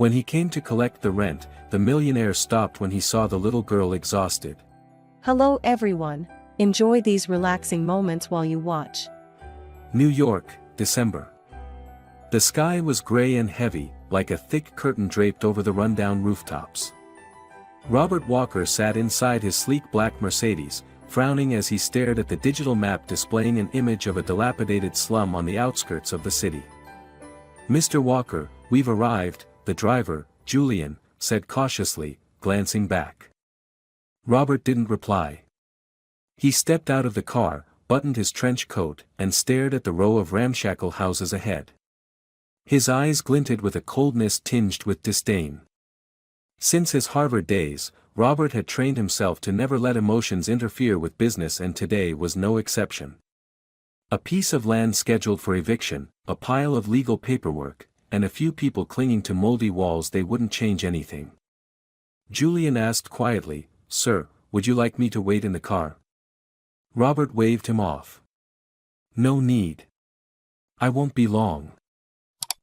When he came to collect the rent, the millionaire stopped when he saw the little girl exhausted. Hello everyone, enjoy these relaxing moments while you watch. New York, December. The sky was gray and heavy, like a thick curtain draped over the rundown rooftops. Robert Walker sat inside his sleek black Mercedes, frowning as he stared at the digital map displaying an image of a dilapidated slum on the outskirts of the city. "Mr. Walker, we've arrived," the driver, Julian, said cautiously, glancing back. Robert didn't reply. He stepped out of the car, buttoned his trench coat, and stared at the row of ramshackle houses ahead. His eyes glinted with a coldness tinged with disdain. Since his Harvard days, Robert had trained himself to never let emotions interfere with business, and today was no exception. A piece of land scheduled for eviction, a pile of legal paperwork, and a few people clinging to moldy walls. They wouldn't change anything. Julian asked quietly, "Sir, would you like me to wait in the car?" Robert waved him off. "No need. I won't be long."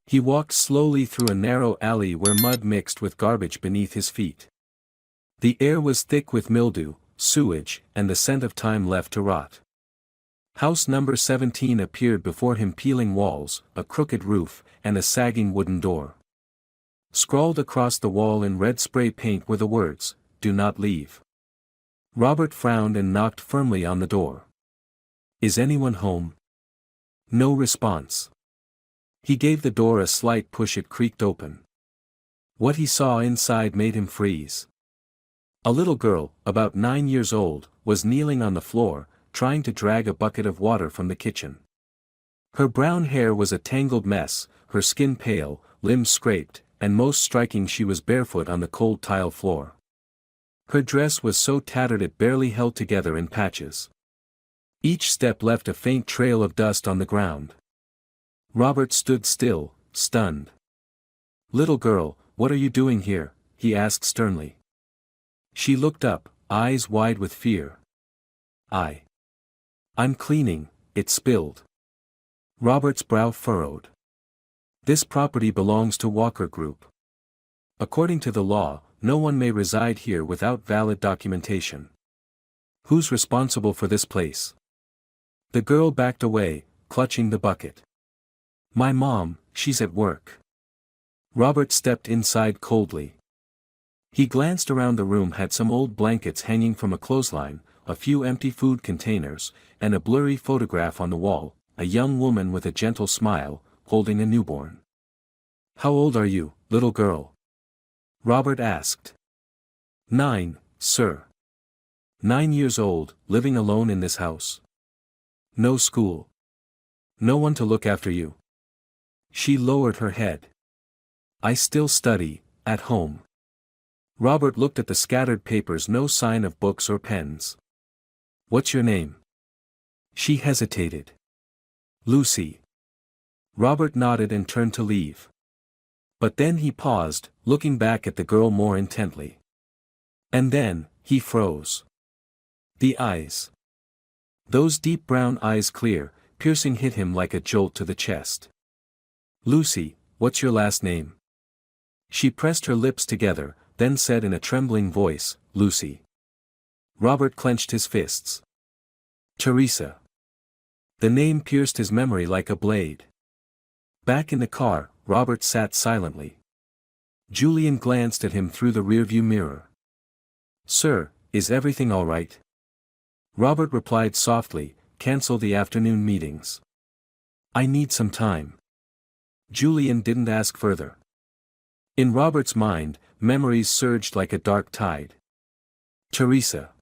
He walked slowly through a narrow alley where mud mixed with garbage beneath his feet. The air was thick with mildew, sewage, and the scent of time left to rot. House number 17 appeared before him, peeling walls, a crooked roof, and a sagging wooden door. Scrawled across the wall in red spray paint were the words, "Do not leave." Robert frowned and knocked firmly on the door. "Is anyone home?" No response. He gave the door a slight push. It creaked open. What he saw inside made him freeze. A little girl, about 9 years old, was kneeling on the floor, trying to drag a bucket of water from the kitchen. Her brown hair was a tangled mess, her skin pale, limbs scraped, and most striking, she was barefoot on the cold tile floor. Her dress was so tattered it barely held together in patches. Each step left a faint trail of dust on the ground. Robert stood still, stunned. "Little girl, what are you doing here?" he asked sternly. She looked up, eyes wide with fear. I'm cleaning, it spilled." Robert's brow furrowed. "This property belongs to Walker Group. According to the law, no one may reside here without valid documentation. Who's responsible for this place?" The girl backed away, clutching the bucket. "My mom, she's at work." Robert stepped inside coldly. He glanced around the room, had some old blankets hanging from a clothesline, a few empty food containers, and a blurry photograph on the wall, a young woman with a gentle smile, holding a newborn. "How old are you, little girl?" Robert asked. 9, sir." 9 years old, living alone in this house? No school? No one to look after you?" She lowered her head. "I still study, at home." Robert looked at the scattered papers, no sign of books or pens. "What's your name?" She hesitated. "Lucy." Robert nodded and turned to leave. But then he paused, looking back at the girl more intently. And then, he froze. The eyes. Those deep brown eyes, clear, piercing, hit him like a jolt to the chest. "Lucy, what's your last name?" She pressed her lips together, then said in a trembling voice, "Lucy." Robert clenched his fists. "Teresa." The name pierced his memory like a blade. Back in the car, Robert sat silently. Julian glanced at him through the rearview mirror. "Sir, is everything all right?" Robert replied softly, "Cancel the afternoon meetings. I need some time." Julian didn't ask further. In Robert's mind, memories surged like a dark tide. Teresa.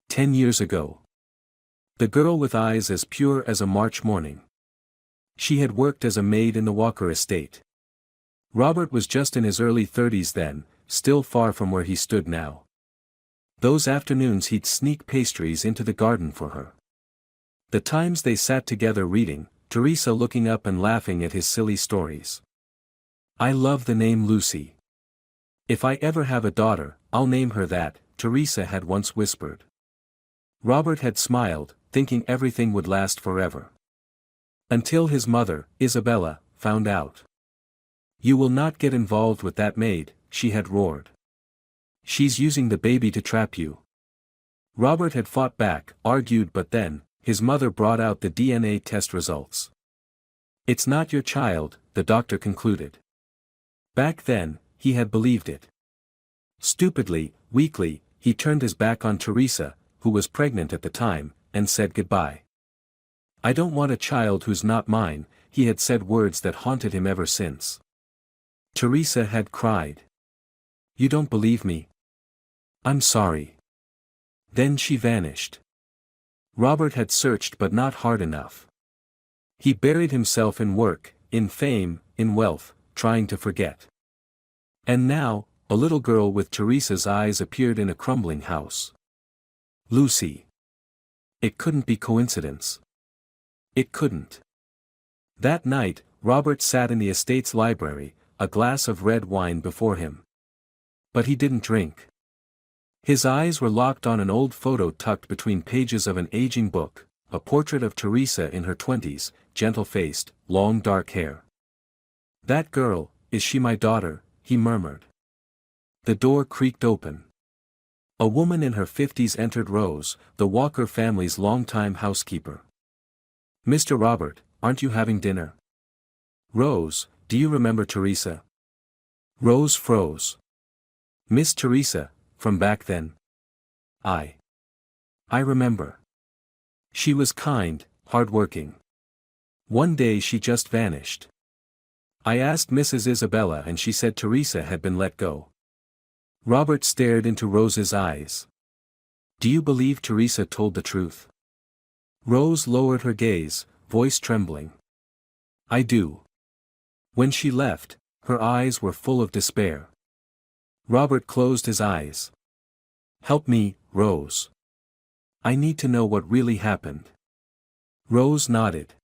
10 years ago. The girl with eyes as pure as a March morning. She had worked as a maid in the Walker estate. Robert was just in his early 30s then, still far from where he stood now. Those afternoons he'd sneak pastries into the garden for her. The times they sat together reading, Teresa looking up and laughing at his silly stories. "I love the name Lucy. If I ever have a daughter, I'll name her that," Teresa had once whispered. Robert had smiled, thinking everything would last forever. Until his mother, Isabella, found out. You will not get involved with that maid, she had roared. She's using the baby to trap you. Robert had fought back, argued, but then, his mother brought out the DNA test results. It's not your child, the doctor concluded. Back then, he had believed it. Stupidly, weakly, he turned his back on Teresa, who was pregnant at the time, and said goodbye. I don't want a child who's not mine, he had said, words that haunted him ever since. Teresa had cried. You don't believe me? I'm sorry. Then she vanished. Robert had searched but not hard enough. He buried himself in work, in fame, in wealth, trying to forget. And now, a little girl with Teresa's eyes appeared in a crumbling house. Lucy. It couldn't be coincidence. It couldn't. That night, Robert sat in the estate's library, a glass of red wine before him. But he didn't drink. His eyes were locked on an old photo tucked between pages of an aging book, a portrait of Teresa in her 20s, gentle-faced, long dark hair. That girl, is she my daughter? He murmured. The door creaked open. A woman in her 50s entered. Rose, the Walker family's longtime housekeeper. Mr. Robert, aren't you having dinner? Rose, do you remember Teresa? Rose froze. Miss Teresa, from back then? I remember. She was kind, hard-working. One day she just vanished. I asked Mrs. Isabella and she said Teresa had been let go. Robert stared into Rose's eyes. Do you believe Teresa told the truth? Rose lowered her gaze, voice trembling. I do. When she left, her eyes were full of despair. Robert closed his eyes. Help me, Rose. I need to know what really happened. Rose nodded.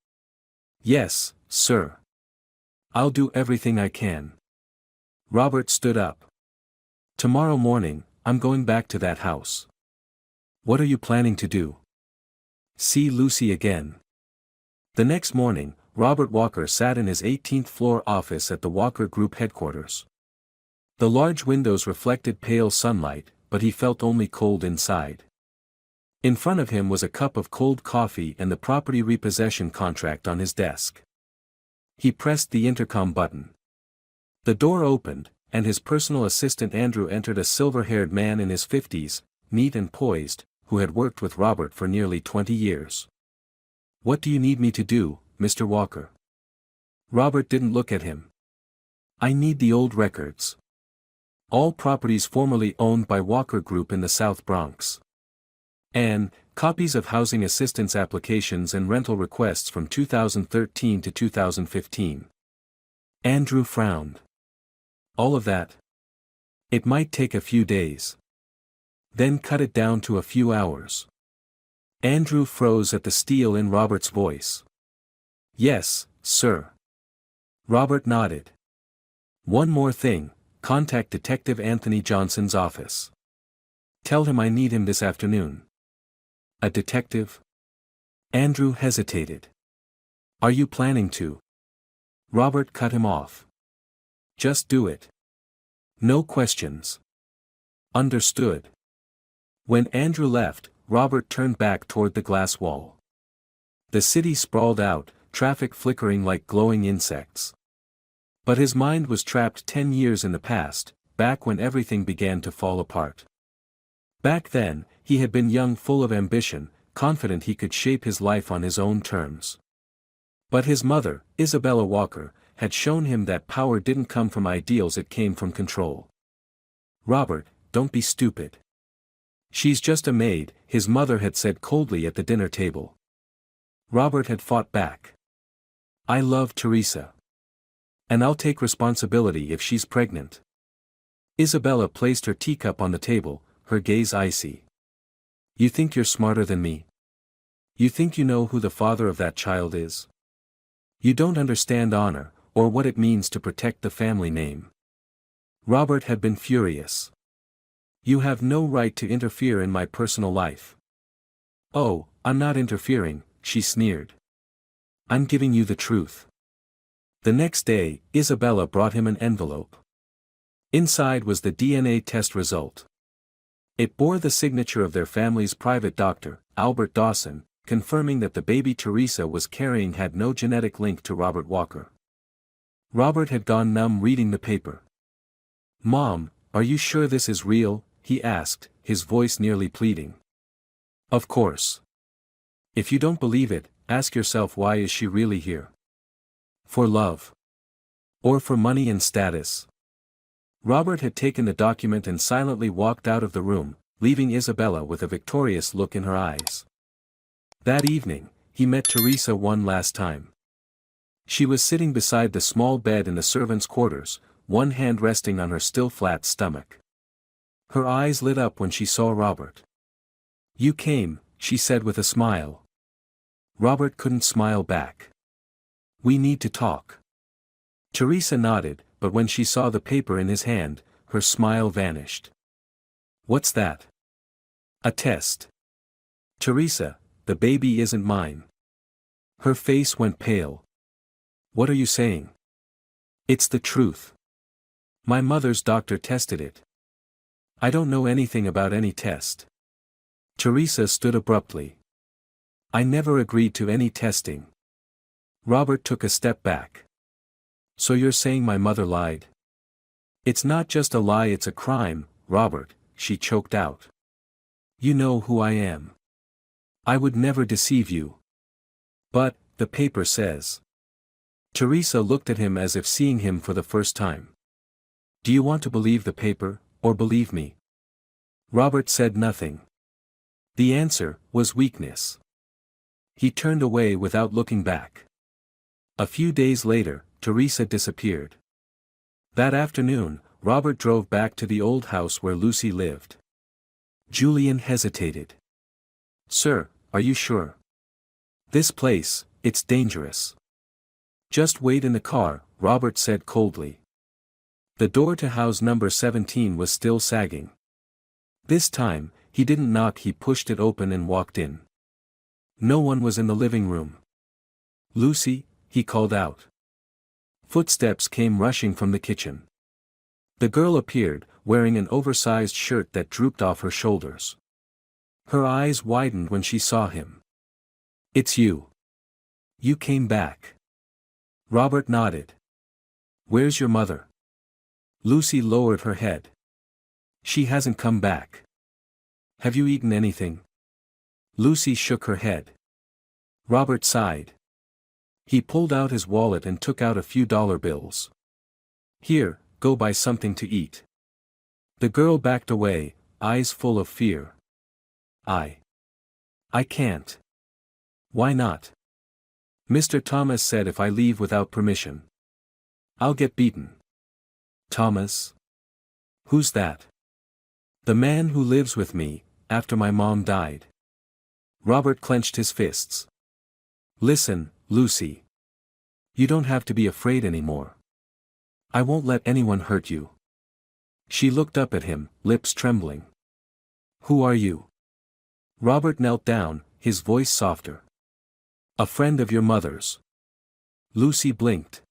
Yes, sir. I'll do everything I can. Robert stood up. Tomorrow morning, I'm going back to that house. What are you planning to do? See Lucy again. The next morning, Robert Walker sat in his 18th floor office at the Walker Group headquarters. The large windows reflected pale sunlight, but he felt only cold inside. In front of him was a cup of cold coffee and the property repossession contract on his desk. He pressed the intercom button. The door opened, and his personal assistant Andrew entered, a silver-haired man in his 50s, neat and poised, who had worked with Robert for nearly 20 years. What do you need me to do, Mr. Walker? Robert didn't look at him. I need the old records. All properties formerly owned by Walker Group in the South Bronx. And copies of housing assistance applications and rental requests from 2013 to 2015. Andrew frowned. All of that? It might take a few days. Then cut it down to a few hours. Andrew froze at the steel in Robert's voice. Yes, sir. Robert nodded. One more thing, contact Detective Anthony Johnson's office. Tell him I need him this afternoon. A detective? Andrew hesitated. Are you planning to? Robert cut him off. Just do it. No questions. Understood. When Andrew left, Robert turned back toward the glass wall. The city sprawled out, traffic flickering like glowing insects. But his mind was trapped 10 years in the past, back when everything began to fall apart. Back then, he had been young, full of ambition, confident he could shape his life on his own terms. But his mother, Isabella Walker, had shown him that power didn't come from ideals, it came from control. Robert, don't be stupid. She's just a maid, his mother had said coldly at the dinner table. Robert had fought back. I love Teresa. And I'll take responsibility if she's pregnant. Isabella placed her teacup on the table, her gaze icy. You think you're smarter than me? You think you know who the father of that child is? You don't understand honor, or what it means to protect the family name. Robert had been furious. You have no right to interfere in my personal life. Oh, I'm not interfering, she sneered. I'm giving you the truth. The next day, Isabella brought him an envelope. Inside was the DNA test result. It bore the signature of their family's private doctor, Albert Dawson, confirming that the baby Teresa was carrying had no genetic link to Robert Walker. Robert had gone numb reading the paper. "Mom, are you sure this is real?" he asked, his voice nearly pleading. "Of course. If you don't believe it, ask yourself, why is she really here? For love? Or for money and status?" Robert had taken the document and silently walked out of the room, leaving Isabella with a victorious look in her eyes. That evening, he met Teresa one last time. She was sitting beside the small bed in the servants' quarters, one hand resting on her still flat stomach. Her eyes lit up when she saw Robert. "You came," she said with a smile. Robert couldn't smile back. "We need to talk." Teresa nodded, but when she saw the paper in his hand, her smile vanished. "What's that?" "A test. Teresa, the baby isn't mine." Her face went pale. "What are you saying?" "It's the truth. My mother's doctor tested it. I don't know anything about any test." Teresa stood abruptly. "I never agreed to any testing." Robert took a step back. "So you're saying my mother lied?" "It's not just a lie, it's a crime, Robert," she choked out. "You know who I am. I would never deceive you." "But, the paper says." Teresa looked at him as if seeing him for the first time. "Do you want to believe the paper, or believe me?" Robert said nothing. The answer was weakness. He turned away without looking back. A few days later, Teresa disappeared. That afternoon, Robert drove back to the old house where Lucy lived. Julian hesitated. "Sir, are you sure? This place, it's dangerous." "Just wait in the car," Robert said coldly. The door to house number 17 was still sagging. This time, he didn't knock, he pushed it open and walked in. No one was in the living room. "Lucy," he called out. Footsteps came rushing from the kitchen. The girl appeared, wearing an oversized shirt that drooped off her shoulders. Her eyes widened when she saw him. "It's you. You came back." Robert nodded. "Where's your mother?" Lucy lowered her head. "She hasn't come back." "Have you eaten anything?" Lucy shook her head. Robert sighed. He pulled out his wallet and took out a few dollar bills. "Here, go buy something to eat." The girl backed away, eyes full of fear. I can't." "Why not?" "Mr. Thomas said if I leave without permission, I'll get beaten." "Thomas? Who's that?" "The man who lives with me, after my mom died." Robert clenched his fists. "Listen, Lucy. You don't have to be afraid anymore. I won't let anyone hurt you." She looked up at him, lips trembling. "Who are you?" Robert knelt down, his voice softer. "A friend of your mother's." Lucy blinked.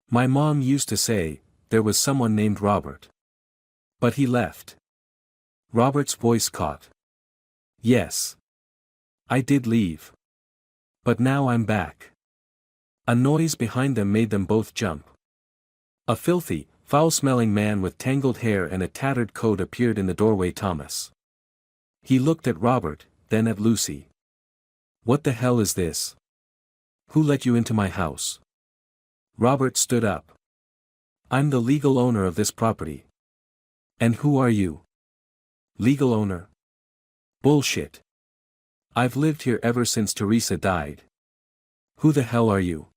"My mom used to say, there was someone named Robert. But he left." Robert's voice caught. "Yes. I did leave. But now I'm back." A noise behind them made them both jump. A filthy, foul-smelling man with tangled hair and a tattered coat appeared in the doorway. "Thomas." He looked at Robert, then at Lucy. "What the hell is this? Who let you into my house?" Robert stood up. "I'm the legal owner of this property." "And who are you?" "Legal owner? Bullshit. I've lived here ever since Teresa died." "Who the hell are you?"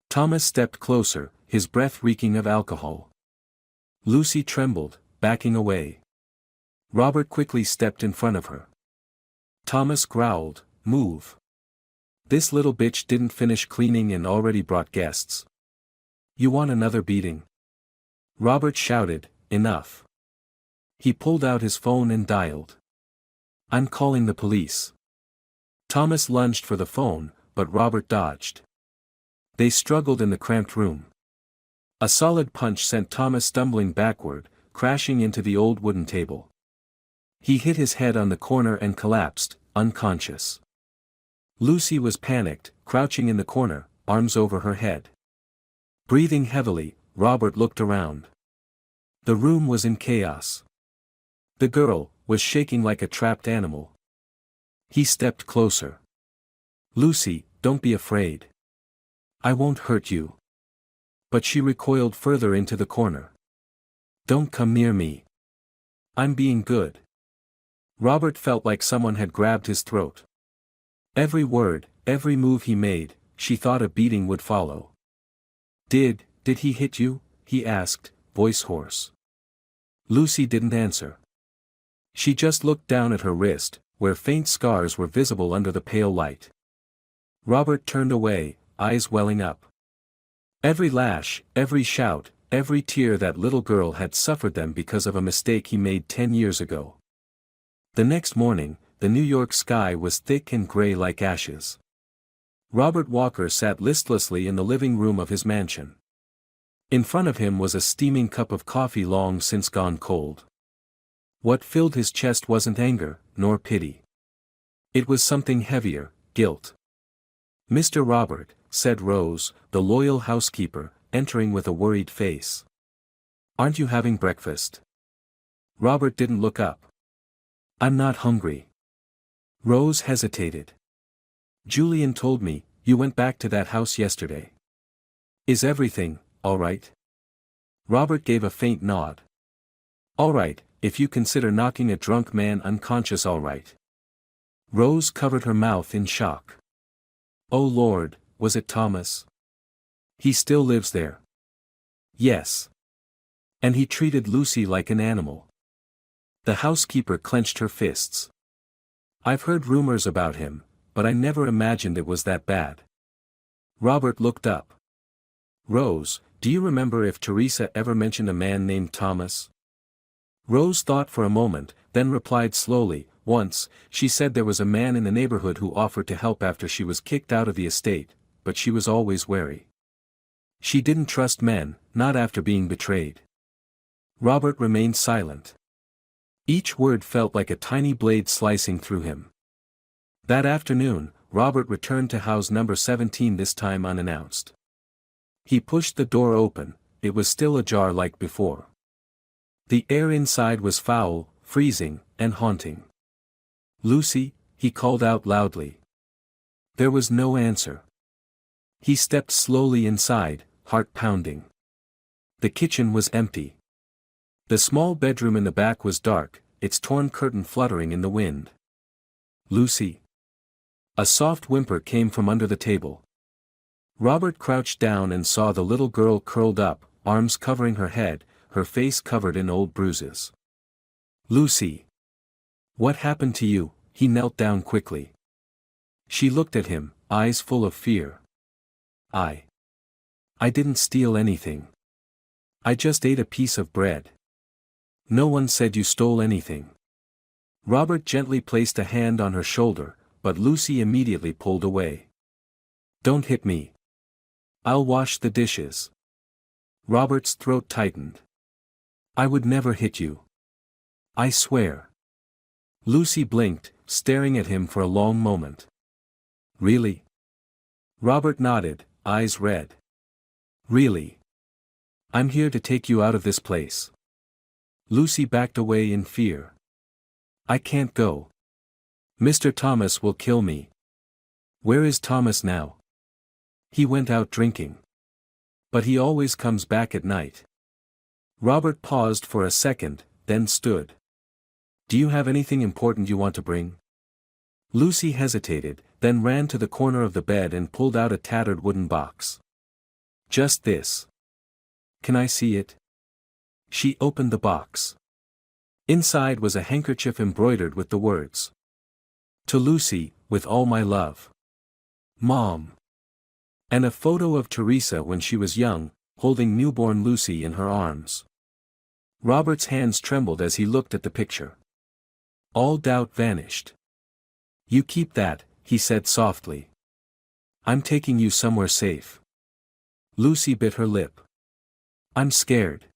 Thomas stepped closer, his breath reeking of alcohol. Lucy trembled, backing away. Robert quickly stepped in front of her. Thomas growled, "Move. This little bitch didn't finish cleaning and already brought guests. You want another beating?" Robert shouted, "Enough." He pulled out his phone and dialed. "I'm calling the police." Thomas lunged for the phone, but Robert dodged. They struggled in the cramped room. A solid punch sent Thomas stumbling backward, crashing into the old wooden table. He hit his head on the corner and collapsed, unconscious. Lucy was panicked, crouching in the corner, arms over her head. Breathing heavily, Robert looked around. The room was in chaos. The girl was shaking like a trapped animal. He stepped closer. "Lucy, don't be afraid. I won't hurt you." But she recoiled further into the corner. "Don't come near me. I'm being good." Robert felt like someone had grabbed his throat. Every word, every move he made, she thought a beating would follow. Did he hit you?" he asked, voice hoarse. Lucy didn't answer. She just looked down at her wrist, where faint scars were visible under the pale light. Robert turned away, eyes welling up. Every lash, every shout, every tear that little girl had suffered them because of a mistake he made 10 years ago. The next morning, the New York sky was thick and gray like ashes. Robert Walker sat listlessly in the living room of his mansion. In front of him was a steaming cup of coffee long since gone cold. What filled his chest wasn't anger, nor pity. It was something heavier, guilt. "Mr. Robert," said Rose, the loyal housekeeper, entering with a worried face. "Aren't you having breakfast?" Robert didn't look up. "I'm not hungry." Rose hesitated. "Julian told me, you went back to that house yesterday. Is everything all right?" Robert gave a faint nod. "All right, if you consider knocking a drunk man unconscious all right." Rose covered her mouth in shock. "Oh Lord, was it Thomas? He still lives there?" "Yes. And he treated Lucy like an animal." The housekeeper clenched her fists. "I've heard rumors about him, but I never imagined it was that bad." Robert looked up. "Rose, do you remember if Teresa ever mentioned a man named Thomas?" Rose thought for a moment, then replied slowly, "Once, she said there was a man in the neighborhood who offered to help after she was kicked out of the estate, but she was always wary. She didn't trust men, not after being betrayed." Robert remained silent. Each word felt like a tiny blade slicing through him. That afternoon, Robert returned to house number 17, this time unannounced. He pushed the door open, it was still ajar like before. The air inside was foul, freezing, and haunting. "Lucy," he called out loudly. There was no answer. He stepped slowly inside, heart pounding. The kitchen was empty. The small bedroom in the back was dark, its torn curtain fluttering in the wind. "Lucy." A soft whimper came from under the table. Robert crouched down and saw the little girl curled up, arms covering her head, her face covered in old bruises. "Lucy. What happened to you?" He knelt down quickly. She looked at him, eyes full of fear. I didn't steal anything. I just ate a piece of bread." "No one said you stole anything." Robert gently placed a hand on her shoulder, but Lucy immediately pulled away. "Don't hit me. I'll wash the dishes." Robert's throat tightened. "I would never hit you. I swear." Lucy blinked, staring at him for a long moment. "Really?" Robert nodded, eyes red. "Really. I'm here to take you out of this place." Lucy backed away in fear. "I can't go. Mr. Thomas will kill me." "Where is Thomas now?" "He went out drinking. But he always comes back at night." Robert paused for a second, then stood. "Do you have anything important you want to bring?" Lucy hesitated, then ran to the corner of the bed and pulled out a tattered wooden box. "Just this." "Can I see it?" She opened the box. Inside was a handkerchief embroidered with the words, "To Lucy, with all my love. Mom." And a photo of Teresa when she was young, holding newborn Lucy in her arms. Robert's hands trembled as he looked at the picture. All doubt vanished. "You keep that," he said softly. "I'm taking you somewhere safe." Lucy bit her lip. I'm scared.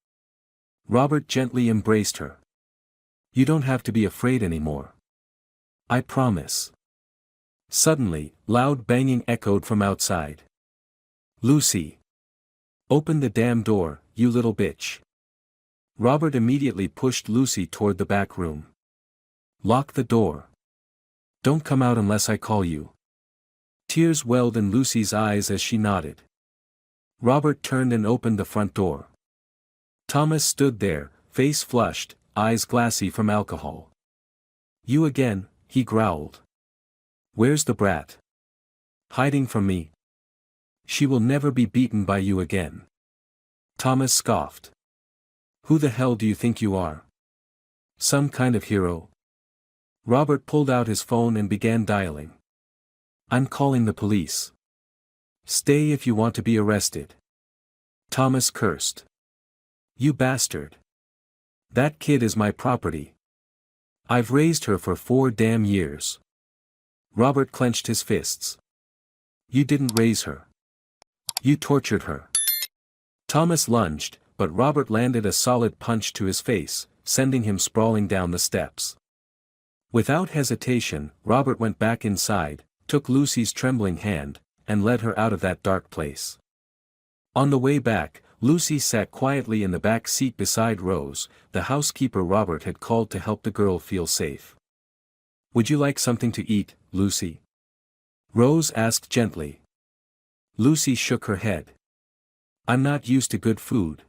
Robert gently embraced her. You don't have to be afraid anymore. I promise. Suddenly, loud banging echoed from outside. Lucy! Open the damn door, you little bitch. Robert immediately pushed Lucy toward the back room. Lock the door. Don't come out unless I call you. Tears welled in Lucy's eyes as she nodded. Robert turned and opened the front door. Thomas stood there, face flushed, eyes glassy from alcohol. You again, he growled. Where's the brat? Hiding from me? She will never be beaten by you again. Thomas scoffed. Who the hell do you think you are? Some kind of hero? Robert pulled out his phone and began dialing. I'm calling the police. Stay if you want to be arrested. Thomas cursed. You bastard. That kid is my property. I've raised her for 4 damn years. Robert clenched his fists. You didn't raise her. You tortured her. Thomas lunged, but Robert landed a solid punch to his face, sending him sprawling down the steps. Without hesitation, Robert went back inside, took Lucy's trembling hand, and led her out of that dark place. On the way back, Lucy sat quietly in the back seat beside Rose, the housekeeper Robert had called to help the girl feel safe. Would you like something to eat, Lucy? Rose asked gently. Lucy shook her head. I'm not used to good food.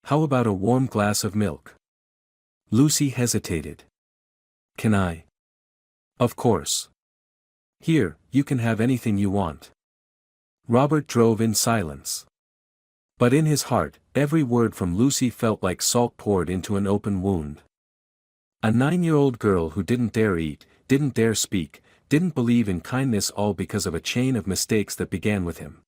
How about a warm glass of milk? Lucy hesitated. Can I? Of course. Here, you can have anything you want. Robert drove in silence. But in his heart, every word from Lucy felt like salt poured into an open wound. A 9-year-old girl who didn't dare eat, didn't dare speak, didn't believe in kindness, all because of a chain of mistakes that began with him.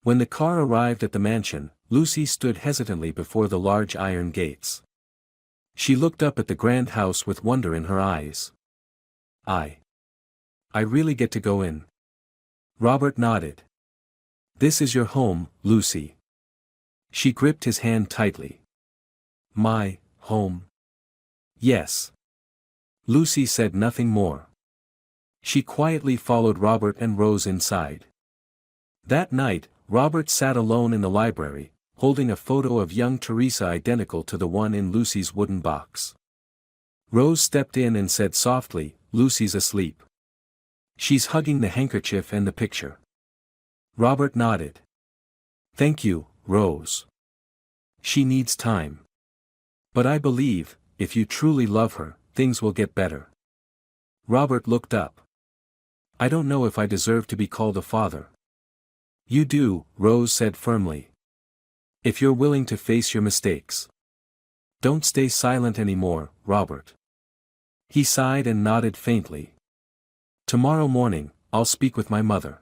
When the car arrived at the mansion, Lucy stood hesitantly before the large iron gates. She looked up at the grand house with wonder in her eyes. I really get to go in? Robert nodded. This is your home, Lucy. She gripped his hand tightly. My home? Yes. Lucy said nothing more. She quietly followed Robert and Rose inside. That night, Robert sat alone in the library, holding a photo of young Teresa identical to the one in Lucy's wooden box. Rose stepped in and said softly, Lucy's asleep. She's hugging the handkerchief and the picture. Robert nodded. Thank you, Rose. She needs time. But I believe, if you truly love her, things will get better. Robert looked up. I don't know if I deserve to be called a father. You do, Rose said firmly. If you're willing to face your mistakes. Don't stay silent anymore, Robert. He sighed and nodded faintly. Tomorrow morning, I'll speak with my mother.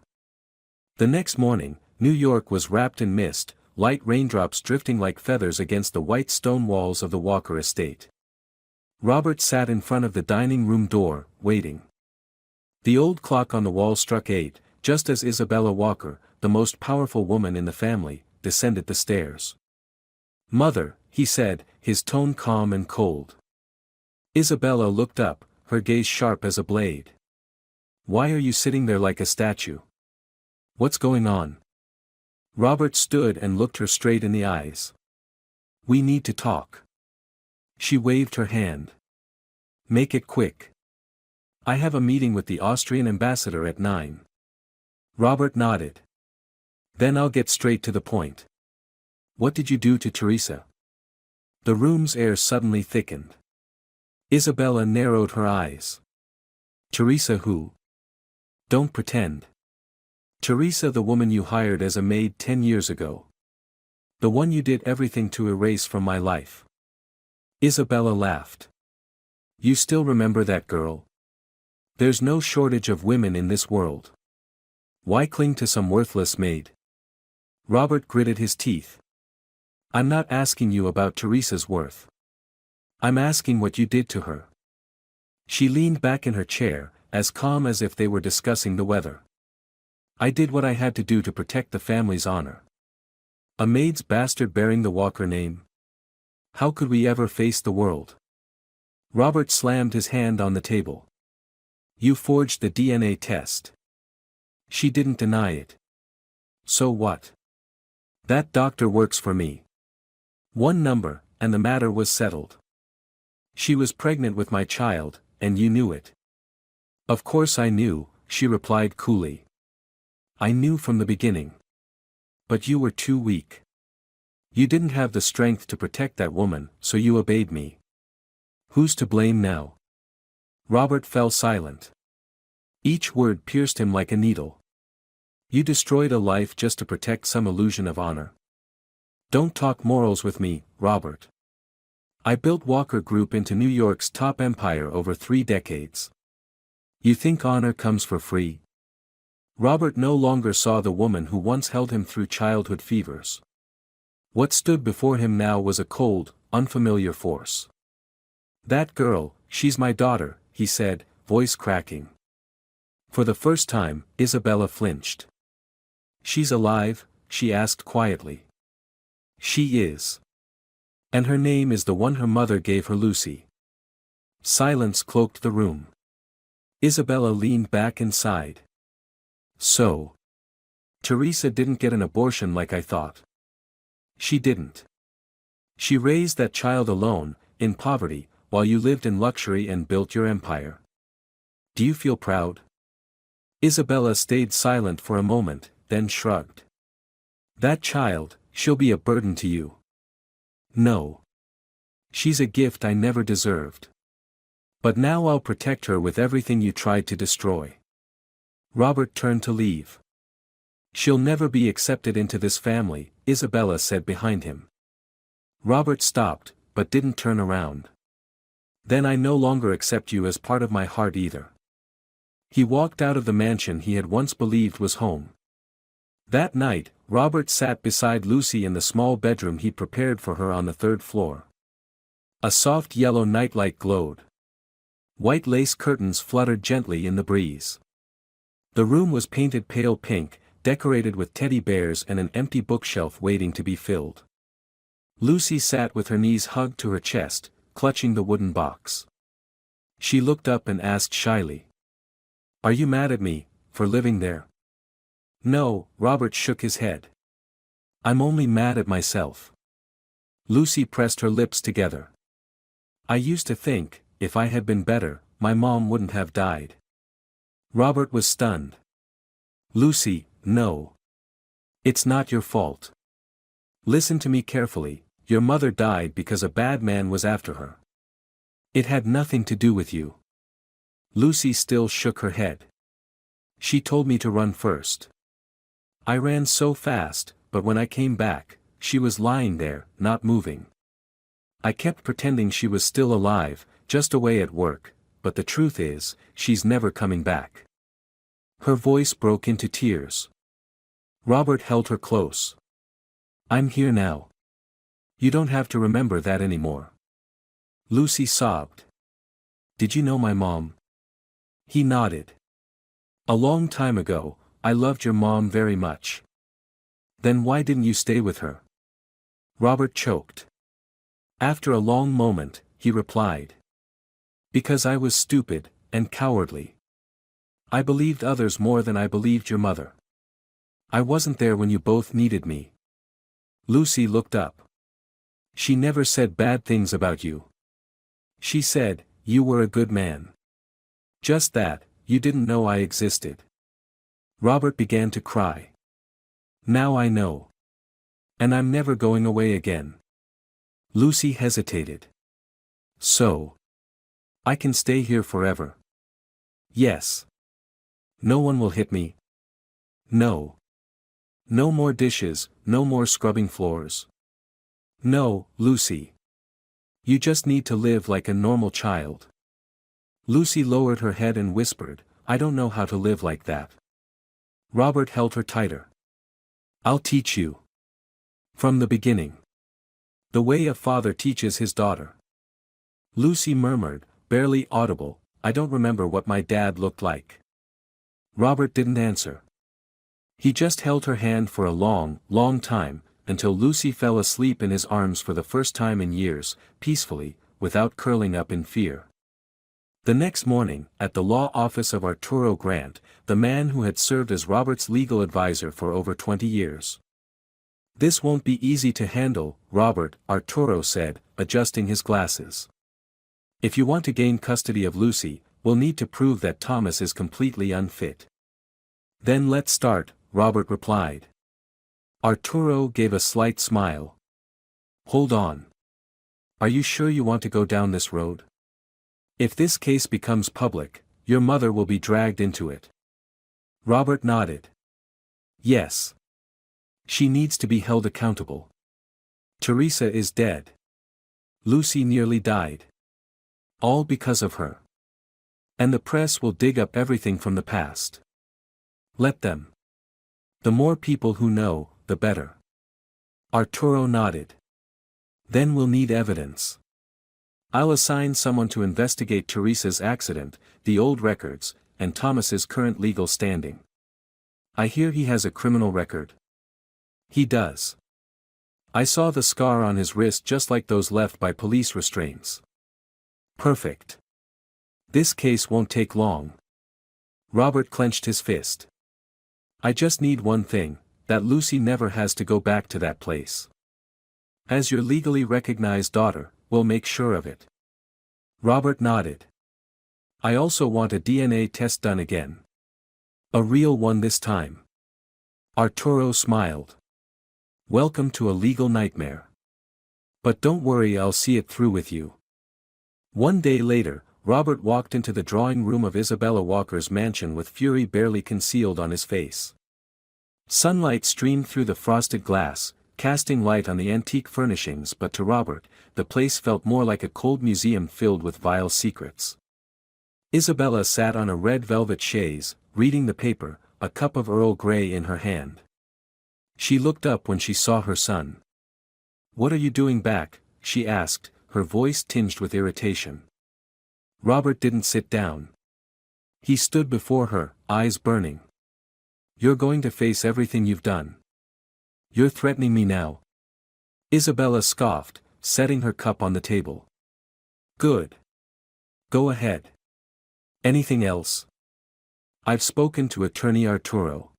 The next morning, New York was wrapped in mist, light raindrops drifting like feathers against the white stone walls of the Walker estate. Robert sat in front of the dining room door, waiting. The old clock on the wall struck 8, just as Isabella Walker, the most powerful woman in the family, descended the stairs. Mother, he said, his tone calm and cold. Isabella looked up, her gaze sharp as a blade. Why are you sitting there like a statue? What's going on? Robert stood and looked her straight in the eyes. We need to talk. She waved her hand. Make it quick. I have a meeting with the Austrian ambassador at 9. Robert nodded. Then I'll get straight to the point. What did you do to Teresa? The room's air suddenly thickened. Isabella narrowed her eyes. Teresa who? Don't pretend. Teresa, the woman you hired as a maid 10 years ago. The one you did everything to erase from my life. Isabella laughed. You still remember that girl? There's no shortage of women in this world. Why cling to some worthless maid? Robert gritted his teeth. I'm not asking you about Teresa's worth. I'm asking what you did to her. She leaned back in her chair, as calm as if they were discussing the weather. I did what I had to do to protect the family's honor. A maid's bastard bearing the Walker name? How could we ever face the world? Robert slammed his hand on the table. You forged the DNA test. She didn't deny it. So what? That doctor works for me. One number, and the matter was settled. She was pregnant with my child, and you knew it. Of course I knew, she replied coolly. I knew from the beginning. But you were too weak. You didn't have the strength to protect that woman, so you obeyed me. Who's to blame now? Robert fell silent. Each word pierced him like a needle. You destroyed a life just to protect some illusion of honor. Don't talk morals with me, Robert. I built Walker Group into New York's top empire over 3 decades. You think honor comes for free? Robert no longer saw the woman who once held him through childhood fevers. What stood before him now was a cold, unfamiliar force. That girl, she's my daughter, he said, voice cracking. For the first time, Isabella flinched. She's alive? She asked quietly. She is. And her name is the one her mother gave her, Lucy. Silence cloaked the room. Isabella leaned back and sighed. So. Teresa didn't get an abortion like I thought. She didn't. She raised that child alone, in poverty, while you lived in luxury and built your empire. Do you feel proud? Isabella stayed silent for a moment, then shrugged. That child, she'll be a burden to you. No. She's a gift I never deserved. But now I'll protect her with everything you tried to destroy. Robert turned to leave. She'll never be accepted into this family, Isabella said behind him. Robert stopped, but didn't turn around. Then I no longer accept you as part of my heart either. He walked out of the mansion he had once believed was home. That night, Robert sat beside Lucy in the small bedroom he'd prepared for her on the 3rd floor. A soft yellow nightlight glowed. White lace curtains fluttered gently in the breeze. The room was painted pale pink, decorated with teddy bears and an empty bookshelf waiting to be filled. Lucy sat with her knees hugged to her chest, clutching the wooden box. She looked up and asked shyly. Are you mad at me, for living there? No, Robert shook his head. I'm only mad at myself. Lucy pressed her lips together. I used to think, if I had been better, my mom wouldn't have died. Robert was stunned. Lucy, no. It's not your fault. Listen to me carefully, your mother died because a bad man was after her. It had nothing to do with you. Lucy still shook her head. She told me to run first. I ran so fast, but when I came back, she was lying there, not moving. I kept pretending she was still alive, just away at work, but the truth is, she's never coming back. Her voice broke into tears. Robert held her close. I'm here now. You don't have to remember that anymore. Lucy sobbed. Did you know my mom? He nodded. A long time ago, I loved your mom very much. Then why didn't you stay with her? Robert choked. After a long moment, he replied. Because I was stupid, and cowardly. I believed others more than I believed your mother. I wasn't there when you both needed me. Lucy looked up. She never said bad things about you. She said, you were a good man. Just that, you didn't know I existed. Robert began to cry. Now I know. And I'm never going away again. Lucy hesitated. So. I can stay here forever. Yes. No one will hit me. No. No more dishes, no more scrubbing floors. No, Lucy. You just need to live like a normal child. Lucy lowered her head and whispered, I don't know how to live like that. Robert held her tighter. I'll teach you. From the beginning. The way a father teaches his daughter. Lucy murmured, barely audible, I don't remember what my dad looked like. Robert didn't answer. He just held her hand for a long, long time, until Lucy fell asleep in his arms for the first time in years, peacefully, without curling up in fear. The next morning, at the law office of Arturo Grant, the man who had served as Robert's legal advisor for over 20 years. "This won't be easy to handle, Robert," Arturo said, adjusting his glasses. "If you want to gain custody of Lucy, we'll need to prove that Thomas is completely unfit." "Then let's start," Robert replied. Arturo gave a slight smile. "Hold on. Are you sure you want to go down this road? If this case becomes public, your mother will be dragged into it." Robert nodded. "Yes. She needs to be held accountable. Teresa is dead. Lucy nearly died. All because of her. And the press will dig up everything from the past. Let them. The more people who know, the better." Arturo nodded. "Then we'll need evidence. I'll assign someone to investigate Teresa's accident, the old records, and Thomas's current legal standing. I hear he has a criminal record." "He does. I saw the scar on his wrist just like those left by police restraints." "Perfect. This case won't take long." Robert clenched his fist. "I just need one thing, that Lucy never has to go back to that place. As your legally recognized daughter, we'll make sure of it." Robert nodded. "I also want a DNA test done again. A real one this time." Arturo smiled. "Welcome to a legal nightmare. But don't worry, I'll see it through with you." One day later, Robert walked into the drawing room of Isabella Walker's mansion with fury barely concealed on his face. Sunlight streamed through the frosted glass, casting light on the antique furnishings, but to Robert, the place felt more like a cold museum filled with vile secrets. Isabella sat on a red velvet chaise, reading the paper, a cup of Earl Grey in her hand. She looked up when she saw her son. "What are you doing back?" she asked, her voice tinged with irritation. Robert didn't sit down. He stood before her, eyes burning. "You're going to face everything you've done. You're threatening me now?" Isabella scoffed, setting her cup on the table. "Good. Go ahead. Anything else?" "I've spoken to Attorney Arturo.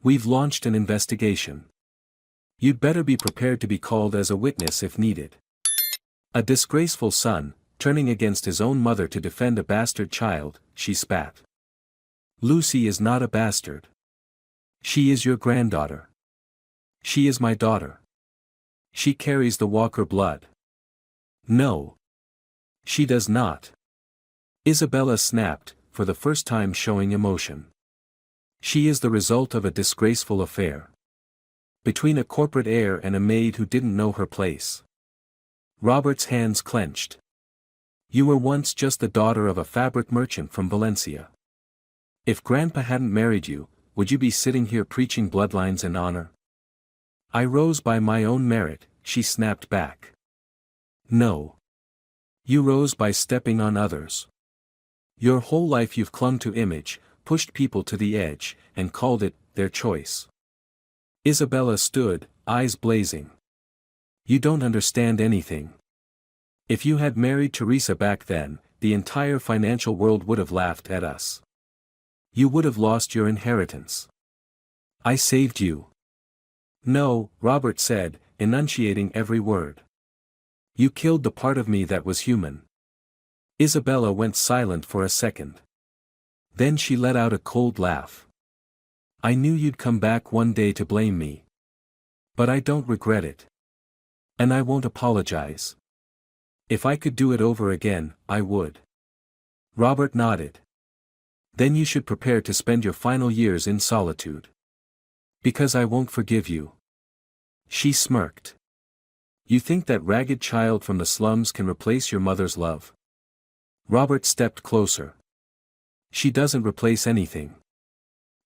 We've launched an investigation. You'd better be prepared to be called as a witness if needed." A disgraceful son, turning against his own mother to defend a bastard child, she spat. "Lucy is not a bastard. She is your granddaughter. She is my daughter. She carries the Walker blood." "No. She does not." Isabella snapped, for the first time showing emotion. "She is the result of a disgraceful affair. Between a corporate heir and a maid who didn't know her place." Robert's hands clenched. "You were once just the daughter of a fabric merchant from Valencia. If Grandpa hadn't married you, would you be sitting here preaching bloodlines and honor?" "I rose by my own merit," she snapped back. "No. You rose by stepping on others. Your whole life you've clung to image, pushed people to the edge, and called it their choice." Isabella stood, eyes blazing. "You don't understand anything. If you had married Teresa back then, the entire financial world would have laughed at us. You would have lost your inheritance. I saved you." "No," Robert said, enunciating every word. "You killed the part of me that was human." Isabella went silent for a second. Then she let out a cold laugh. "I knew you'd come back one day to blame me. But I don't regret it. And I won't apologize. If I could do it over again, I would." Robert nodded. "Then you should prepare to spend your final years in solitude. Because I won't forgive you." She smirked. "You think that ragged child from the slums can replace your mother's love?" Robert stepped closer. "She doesn't replace anything.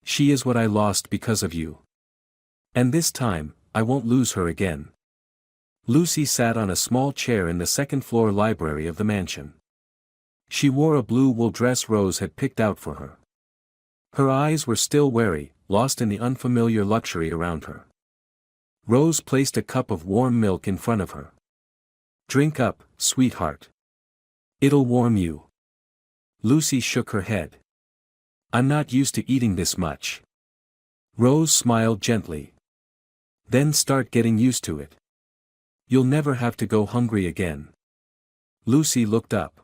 She is what I lost because of you. And this time, I won't lose her again." Lucy sat on a small chair in the second-floor library of the mansion. She wore a blue wool dress Rose had picked out for her. Her eyes were still wary, lost in the unfamiliar luxury around her. Rose placed a cup of warm milk in front of her. "Drink up, sweetheart. It'll warm you." Lucy shook her head. "I'm not used to eating this much." Rose smiled gently. "Then start getting used to it. You'll never have to go hungry again." Lucy looked up.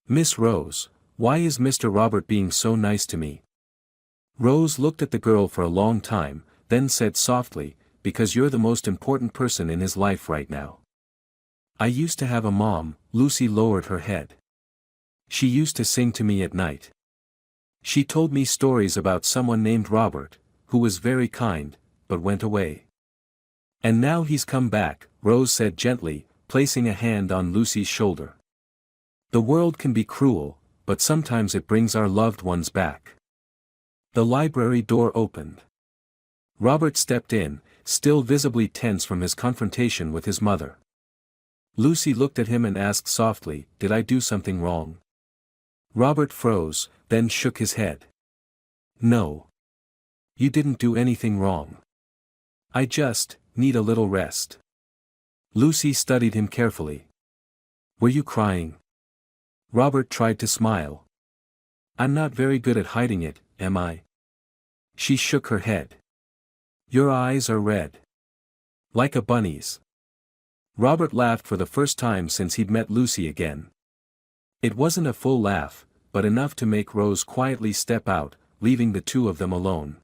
"Miss Rose, why is Mr. Robert being so nice to me?" Rose looked at the girl for a long time, then said softly, "Because you're the most important person in his life right now." "I used to have a mom." Lucy lowered her head. "She used to sing to me at night. She told me stories about someone named Robert, who was very kind, but went away. And now he's come back," Rose said gently, placing a hand on Lucy's shoulder. "The world can be cruel, but sometimes it brings our loved ones back." The library door opened. Robert stepped in, still visibly tense from his confrontation with his mother. Lucy looked at him and asked softly, "Did I do something wrong?" Robert froze, then shook his head. "No. You didn't do anything wrong. I just need a little rest." Lucy studied him carefully. "Were you crying?" Robert tried to smile. "I'm not very good at hiding it, am I?" She shook her head. "Your eyes are red. Like a bunny's." Robert laughed for the first time since he'd met Lucy again. It wasn't a full laugh, but enough to make Rose quietly step out, leaving the two of them alone.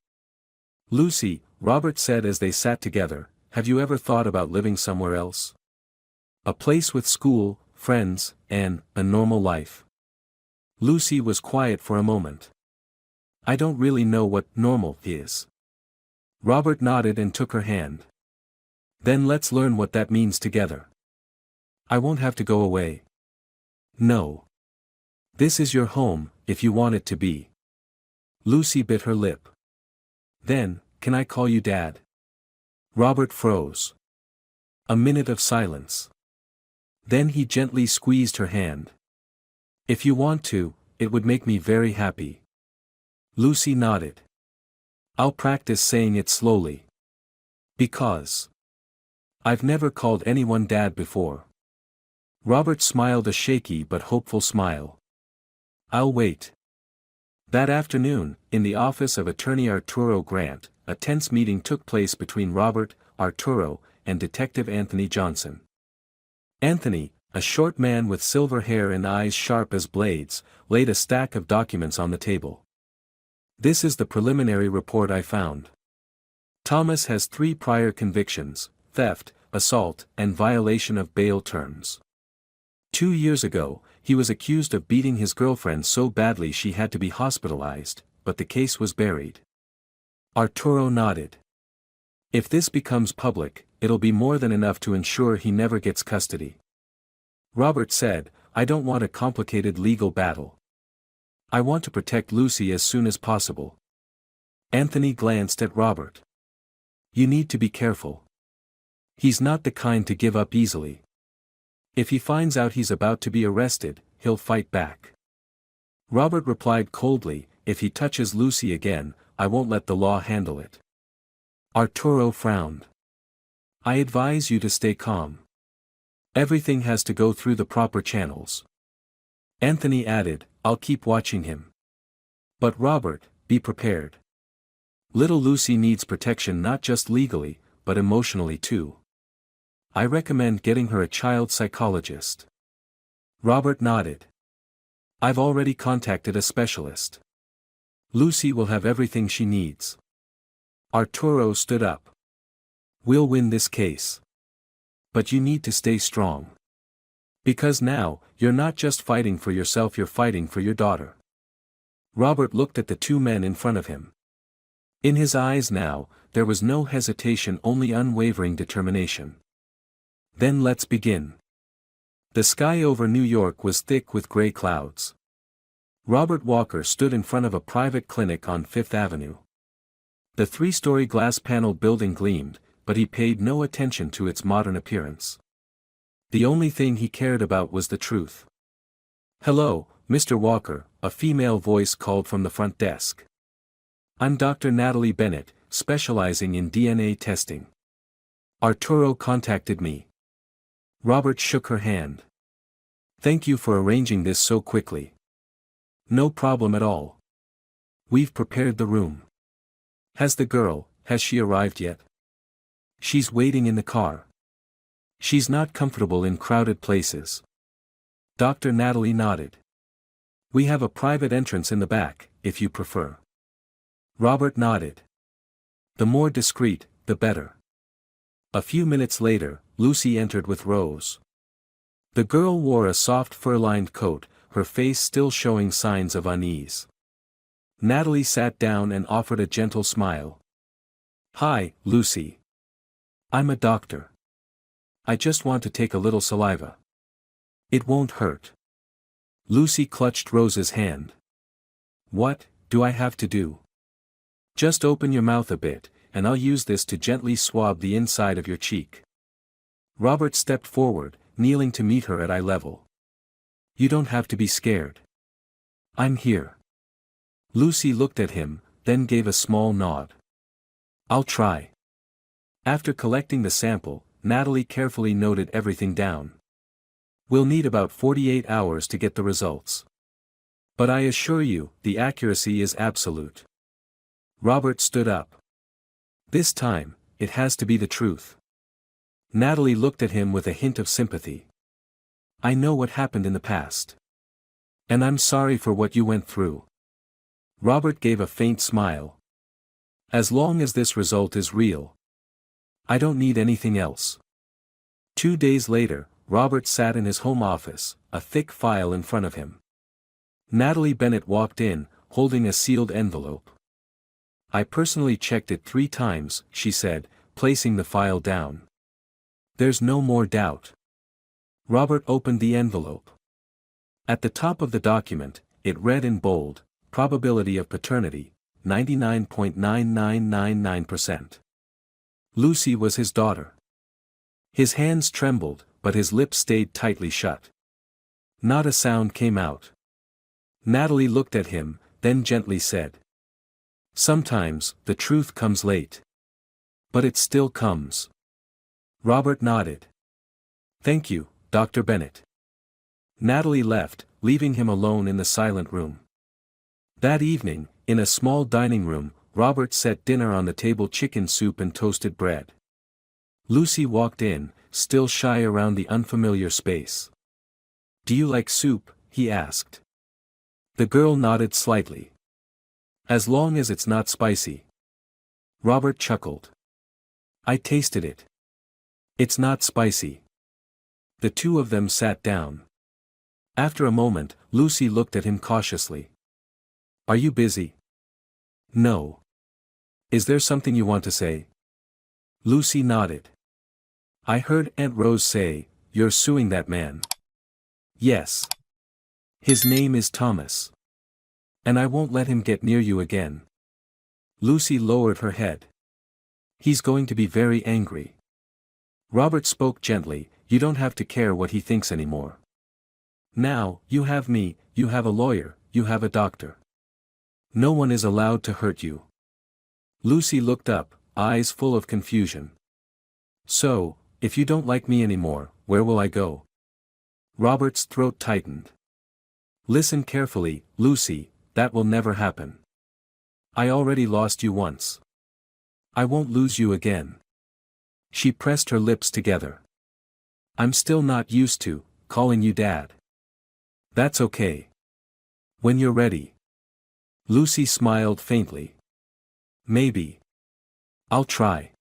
"Lucy," Robert said as they sat together, "have you ever thought about living somewhere else? A place with school, friends, and a normal life?" Lucy was quiet for a moment. "I don't really know what normal is." Robert nodded and took her hand. "Then let's learn what that means together. I won't have to go away." "No. This is your home, if you want it to be." Lucy bit her lip. "Then, can I call you Dad?" Robert froze. A minute of silence. Then he gently squeezed her hand. "If you want to, it would make me very happy." Lucy nodded. "I'll practice saying it slowly. Because I've never called anyone Dad before." Robert smiled a shaky but hopeful smile. "I'll wait." That afternoon, in the office of attorney Arturo Grant, a tense meeting took place between Robert, Arturo, and Detective Anthony Johnson. Anthony, a short man with silver hair and eyes sharp as blades, laid a stack of documents on the table. "This is the preliminary report I found. Thomas has 3 prior convictions: theft, assault, and violation of bail terms. 2 years ago, he was accused of beating his girlfriend so badly she had to be hospitalized, but the case was buried." Arturo nodded. "If this becomes public, it'll be more than enough to ensure he never gets custody." Robert said, "I don't want a complicated legal battle. I want to protect Lucy as soon as possible." Anthony glanced at Robert. "You need to be careful. He's not the kind to give up easily. If he finds out he's about to be arrested, he'll fight back." Robert replied coldly, "If he touches Lucy again, I won't let the law handle it." Arturo frowned. "I advise you to stay calm. Everything has to go through the proper channels." Anthony added, "I'll keep watching him. But Robert, be prepared. Little Lucy needs protection not just legally, but emotionally too. I recommend getting her a child psychologist." Robert nodded. "I've already contacted a specialist. Lucy will have everything she needs." Arturo stood up. "We'll win this case. But you need to stay strong. Because now, you're not just fighting for yourself, you're fighting for your daughter." Robert looked at the 2 men in front of him. In his eyes now, there was no hesitation, only unwavering determination. "Then let's begin." The sky over New York was thick with gray clouds. Robert Walker stood in front of a private clinic on Fifth Avenue. The 3-story glass-paneled building gleamed, but he paid no attention to its modern appearance. The only thing he cared about was the truth. "Hello, Mr. Walker," a female voice called from the front desk. "I'm Dr. Natalie Bennett, specializing in DNA testing. Arturo contacted me. Robert shook her hand. Thank you for arranging this so quickly. No problem at all. We've prepared the room. Has she arrived yet? She's waiting in the car. She's not comfortable in crowded places. Dr. Natalie nodded. We have a private entrance in the back, if you prefer. Robert nodded. The more discreet, the better. A few minutes later, Lucy entered with Rose. The girl wore a soft fur-lined coat, her face still showing signs of unease. Natalie sat down and offered a gentle smile. Hi, Lucy. I'm a doctor. I just want to take a little saliva. It won't hurt. Lucy clutched Rose's hand. What do I have to do? Just open your mouth a bit, and I'll use this to gently swab the inside of your cheek. Robert stepped forward, kneeling to meet her at eye level. You don't have to be scared. I'm here. Lucy looked at him, then gave a small nod. I'll try. After collecting the sample, Natalie carefully noted everything down. We'll need about 48 hours to get the results. But I assure you, the accuracy is absolute. Robert stood up. This time, it has to be the truth. Natalie looked at him with a hint of sympathy. I know what happened in the past. And I'm sorry for what you went through. Robert gave a faint smile. As long as this result is real. I don't need anything else. 2 days later, Robert sat in his home office, a thick file in front of him. Natalie Bennett walked in, holding a sealed envelope. I personally checked it 3 times, she said, placing the file down. There's no more doubt. Robert opened the envelope. At the top of the document, it read in bold, probability of paternity, 99.9999%. Lucy was his daughter. His hands trembled, but his lips stayed tightly shut. Not a sound came out. Natalie looked at him, then gently said. Sometimes, the truth comes late. But it still comes. Robert nodded. Thank you, Dr. Bennett. Natalie left, leaving him alone in the silent room. That evening, in a small dining room, Robert set dinner on the table: chicken soup and toasted bread. Lucy walked in, still shy around the unfamiliar space. Do you like soup? He asked. The girl nodded slightly. As long as it's not spicy. Robert chuckled. I tasted it. It's not spicy. The two of them sat down. After a moment, Lucy looked at him cautiously. Are you busy? No. Is there something you want to say? Lucy nodded. I heard Aunt Rose say, you're suing that man. Yes. His name is Thomas. And I won't let him get near you again. Lucy lowered her head. He's going to be very angry. Robert spoke gently, you don't have to care what he thinks anymore. Now, you have me, you have a lawyer, you have a doctor. No one is allowed to hurt you. Lucy looked up, eyes full of confusion. So, if you don't like me anymore, where will I go? Robert's throat tightened. Listen carefully, Lucy, that will never happen. I already lost you once. I won't lose you again. She pressed her lips together. I'm still not used to calling you Dad. That's okay. When you're ready. Lucy smiled faintly. Maybe. I'll try.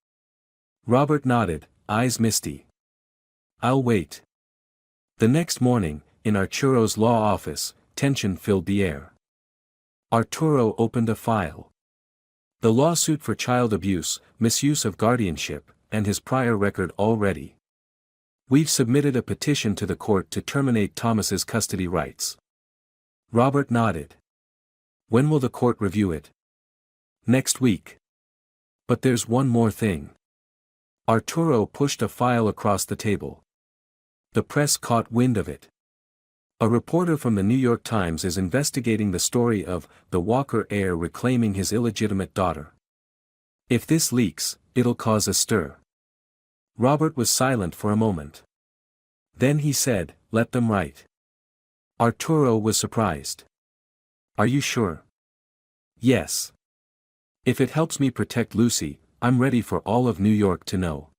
Robert nodded, eyes misty. I'll wait. The next morning, in Arturo's law office, tension filled the air. Arturo opened a file. The lawsuit for child abuse, misuse of guardianship, and his prior record all ready. We've submitted a petition to the court to terminate Thomas's custody rights. Robert nodded. When will the court review it? Next week. But there's one more thing. Arturo pushed a file across the table. The press caught wind of it. A reporter from the New York Times is investigating the story of the Walker heir reclaiming his illegitimate daughter. If this leaks, it'll cause a stir. Robert was silent for a moment. Then he said, "Let them write." Arturo was surprised. "Are you sure?" "Yes. If it helps me protect Lucy, I'm ready for all of New York to know.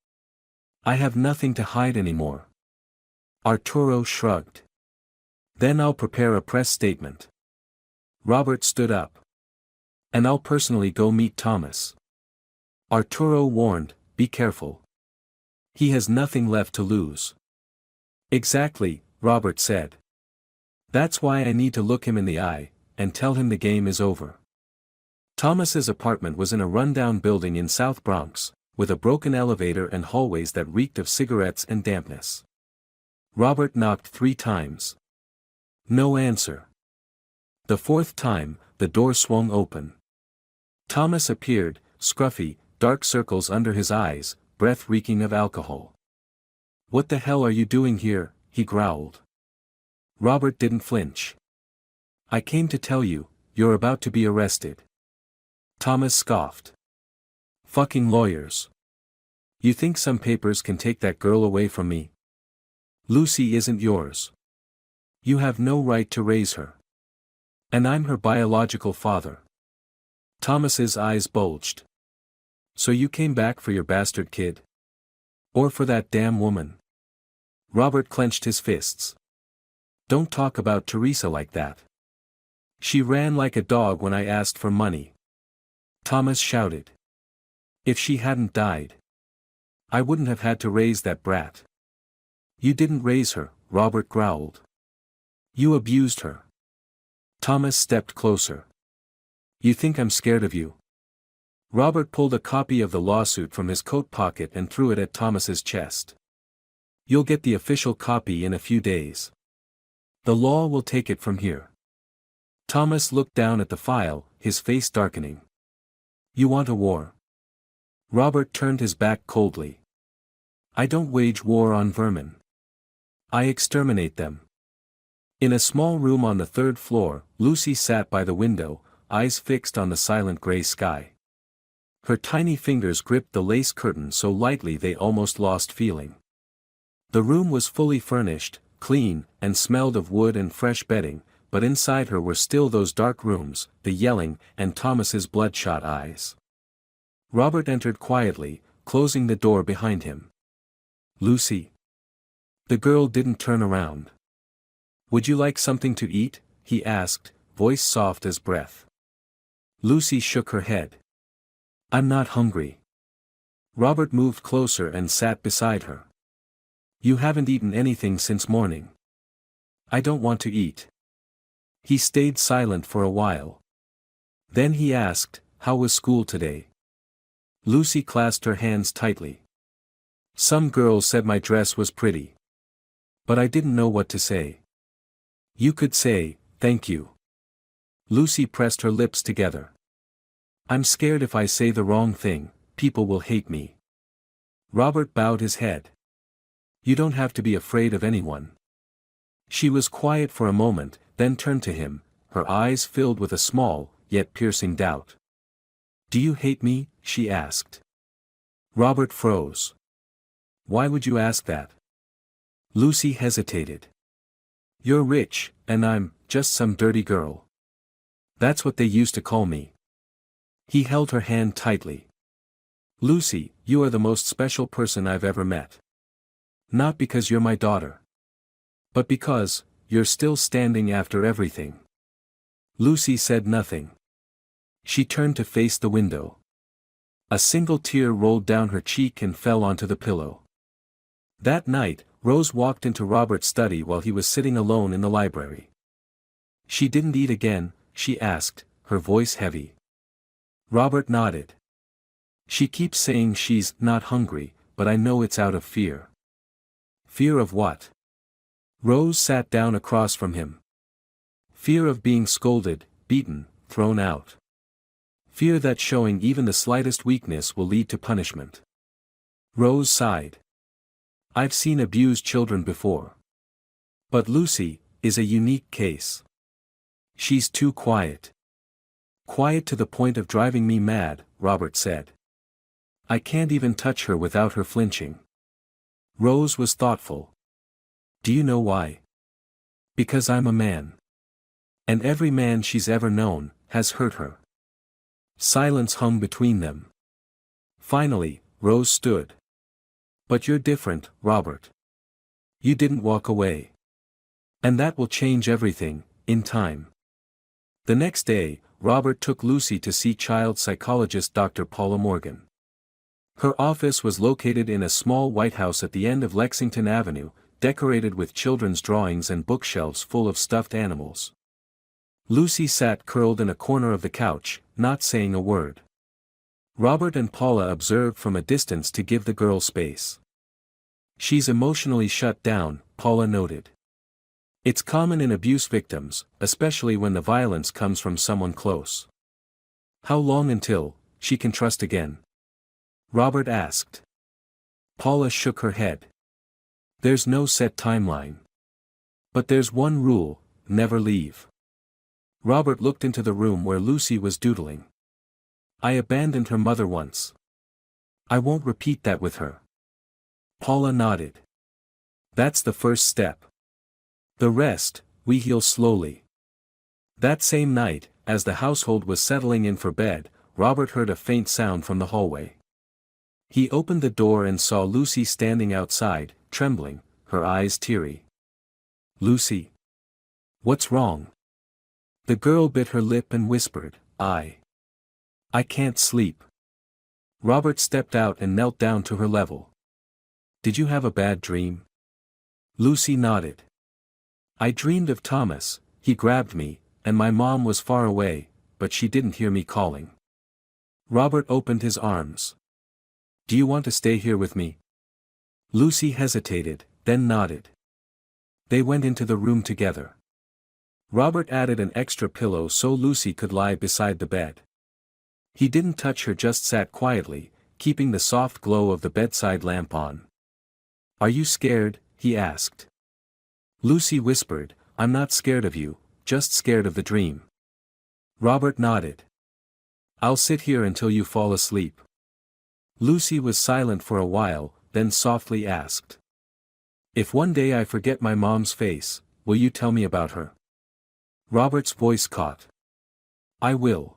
I have nothing to hide anymore." Arturo shrugged. "Then I'll prepare a press statement." Robert stood up. "And I'll personally go meet Thomas." Arturo warned, "Be careful. He has nothing left to lose." "Exactly," Robert said. "That's why I need to look him in the eye, and tell him the game is over." Thomas's apartment was in a rundown building in South Bronx, with a broken elevator and hallways that reeked of cigarettes and dampness. Robert knocked 3 times. No answer. The 4th time, the door swung open. Thomas appeared, scruffy, dark circles under his eyes, breath reeking of alcohol. "What the hell are you doing here?" he growled. Robert didn't flinch. "I came to tell you, you're about to be arrested." Thomas scoffed. "Fucking lawyers. You think some papers can take that girl away from me? Lucy isn't yours. You have no right to raise her. And I'm her biological father." Thomas's eyes bulged. "So you came back for your bastard kid? Or for that damn woman?" Robert clenched his fists. "Don't talk about Teresa like that. She ran like a dog when I asked for money." Thomas shouted. "If she hadn't died, I wouldn't have had to raise that brat." "You didn't raise her," Robert growled. "You abused her." Thomas stepped closer. "You think I'm scared of you?" Robert pulled a copy of the lawsuit from his coat pocket and threw it at Thomas's chest. "You'll get the official copy in a few days. The law will take it from here." Thomas looked down at the file, his face darkening. "You want a war?" Robert turned his back coldly. "I don't wage war on vermin. I exterminate them." In a small room on the 3rd floor, Lucy sat by the window, eyes fixed on the silent gray sky. Her tiny fingers gripped the lace curtain so lightly they almost lost feeling. The room was fully furnished, clean, and smelled of wood and fresh bedding, but inside her were still those dark rooms, the yelling, and Thomas's bloodshot eyes. Robert entered quietly, closing the door behind him. "Lucy." The girl didn't turn around. "Would you like something to eat?" he asked, voice soft as breath. Lucy shook her head. "I'm not hungry." Robert moved closer and sat beside her. "You haven't eaten anything since morning." "I don't want to eat." He stayed silent for a while. Then he asked, "How was school today?" Lucy clasped her hands tightly. "Some girls said my dress was pretty. But I didn't know what to say." "You could say, thank you." Lucy pressed her lips together. "I'm scared if I say the wrong thing, people will hate me." Robert bowed his head. "You don't have to be afraid of anyone." She was quiet for a moment, then turned to him, her eyes filled with a small, yet piercing doubt. "Do you hate me?" she asked. Robert froze. "Why would you ask that?" Lucy hesitated. "You're rich, and I'm just some dirty girl. That's what they used to call me." He held her hand tightly. "Lucy, you are the most special person I've ever met. Not because you're my daughter. But because, you're still standing after everything." Lucy said nothing. She turned to face the window. A single tear rolled down her cheek and fell onto the pillow. That night, Rose walked into Robert's study while he was sitting alone in the library. "She didn't eat again?" she asked, her voice heavy. Robert nodded. "She keeps saying she's not hungry, but I know it's out of fear." "Fear of what?" Rose sat down across from him. "Fear of being scolded, beaten, thrown out. Fear that showing even the slightest weakness will lead to punishment." Rose sighed. "I've seen abused children before. But Lucy is a unique case. She's too quiet. Quiet to the point of driving me mad," Robert said. "I can't even touch her without her flinching. Rose was thoughtful. Do you know why? Because I'm a man. And every man she's ever known has hurt her. Silence hung between them. Finally, Rose stood. But you're different, Robert. You didn't walk away. And that will change everything, in time. The next day, Robert took Lucy to see child psychologist Dr. Paula Morgan. Her office was located in a small white house at the end of Lexington Avenue, decorated with children's drawings and bookshelves full of stuffed animals. Lucy sat curled in a corner of the couch, not saying a word. Robert and Paula observed from a distance to give the girl space. She's emotionally shut down, Paula noted. It's common in abuse victims, especially when the violence comes from someone close. How long until she can trust again? Robert asked. Paula shook her head. There's no set timeline. But there's one rule: never leave. Robert looked into the room where Lucy was doodling. I abandoned her mother once. I won't repeat that with her. Paula nodded. That's the first step. The rest, we heal slowly. That same night, as the household was settling in for bed, Robert heard a faint sound from the hallway. He opened the door and saw Lucy standing outside, trembling, her eyes teary. Lucy. What's wrong? The girl bit her lip and whispered, I can't sleep. Robert stepped out and knelt down to her level. Did you have a bad dream? Lucy nodded. I dreamed of Thomas. He grabbed me, and my mom was far away, but she didn't hear me calling. Robert opened his arms. Do you want to stay here with me? Lucy hesitated, then nodded. They went into the room together. Robert added an extra pillow so Lucy could lie beside the bed. He didn't touch her, just sat quietly, keeping the soft glow of the bedside lamp on. Are you scared? He asked. Lucy whispered, I'm not scared of you, just scared of the dream. Robert nodded. I'll sit here until you fall asleep. Lucy was silent for a while, then softly asked. If one day I forget my mom's face, will you tell me about her? Robert's voice caught. I will.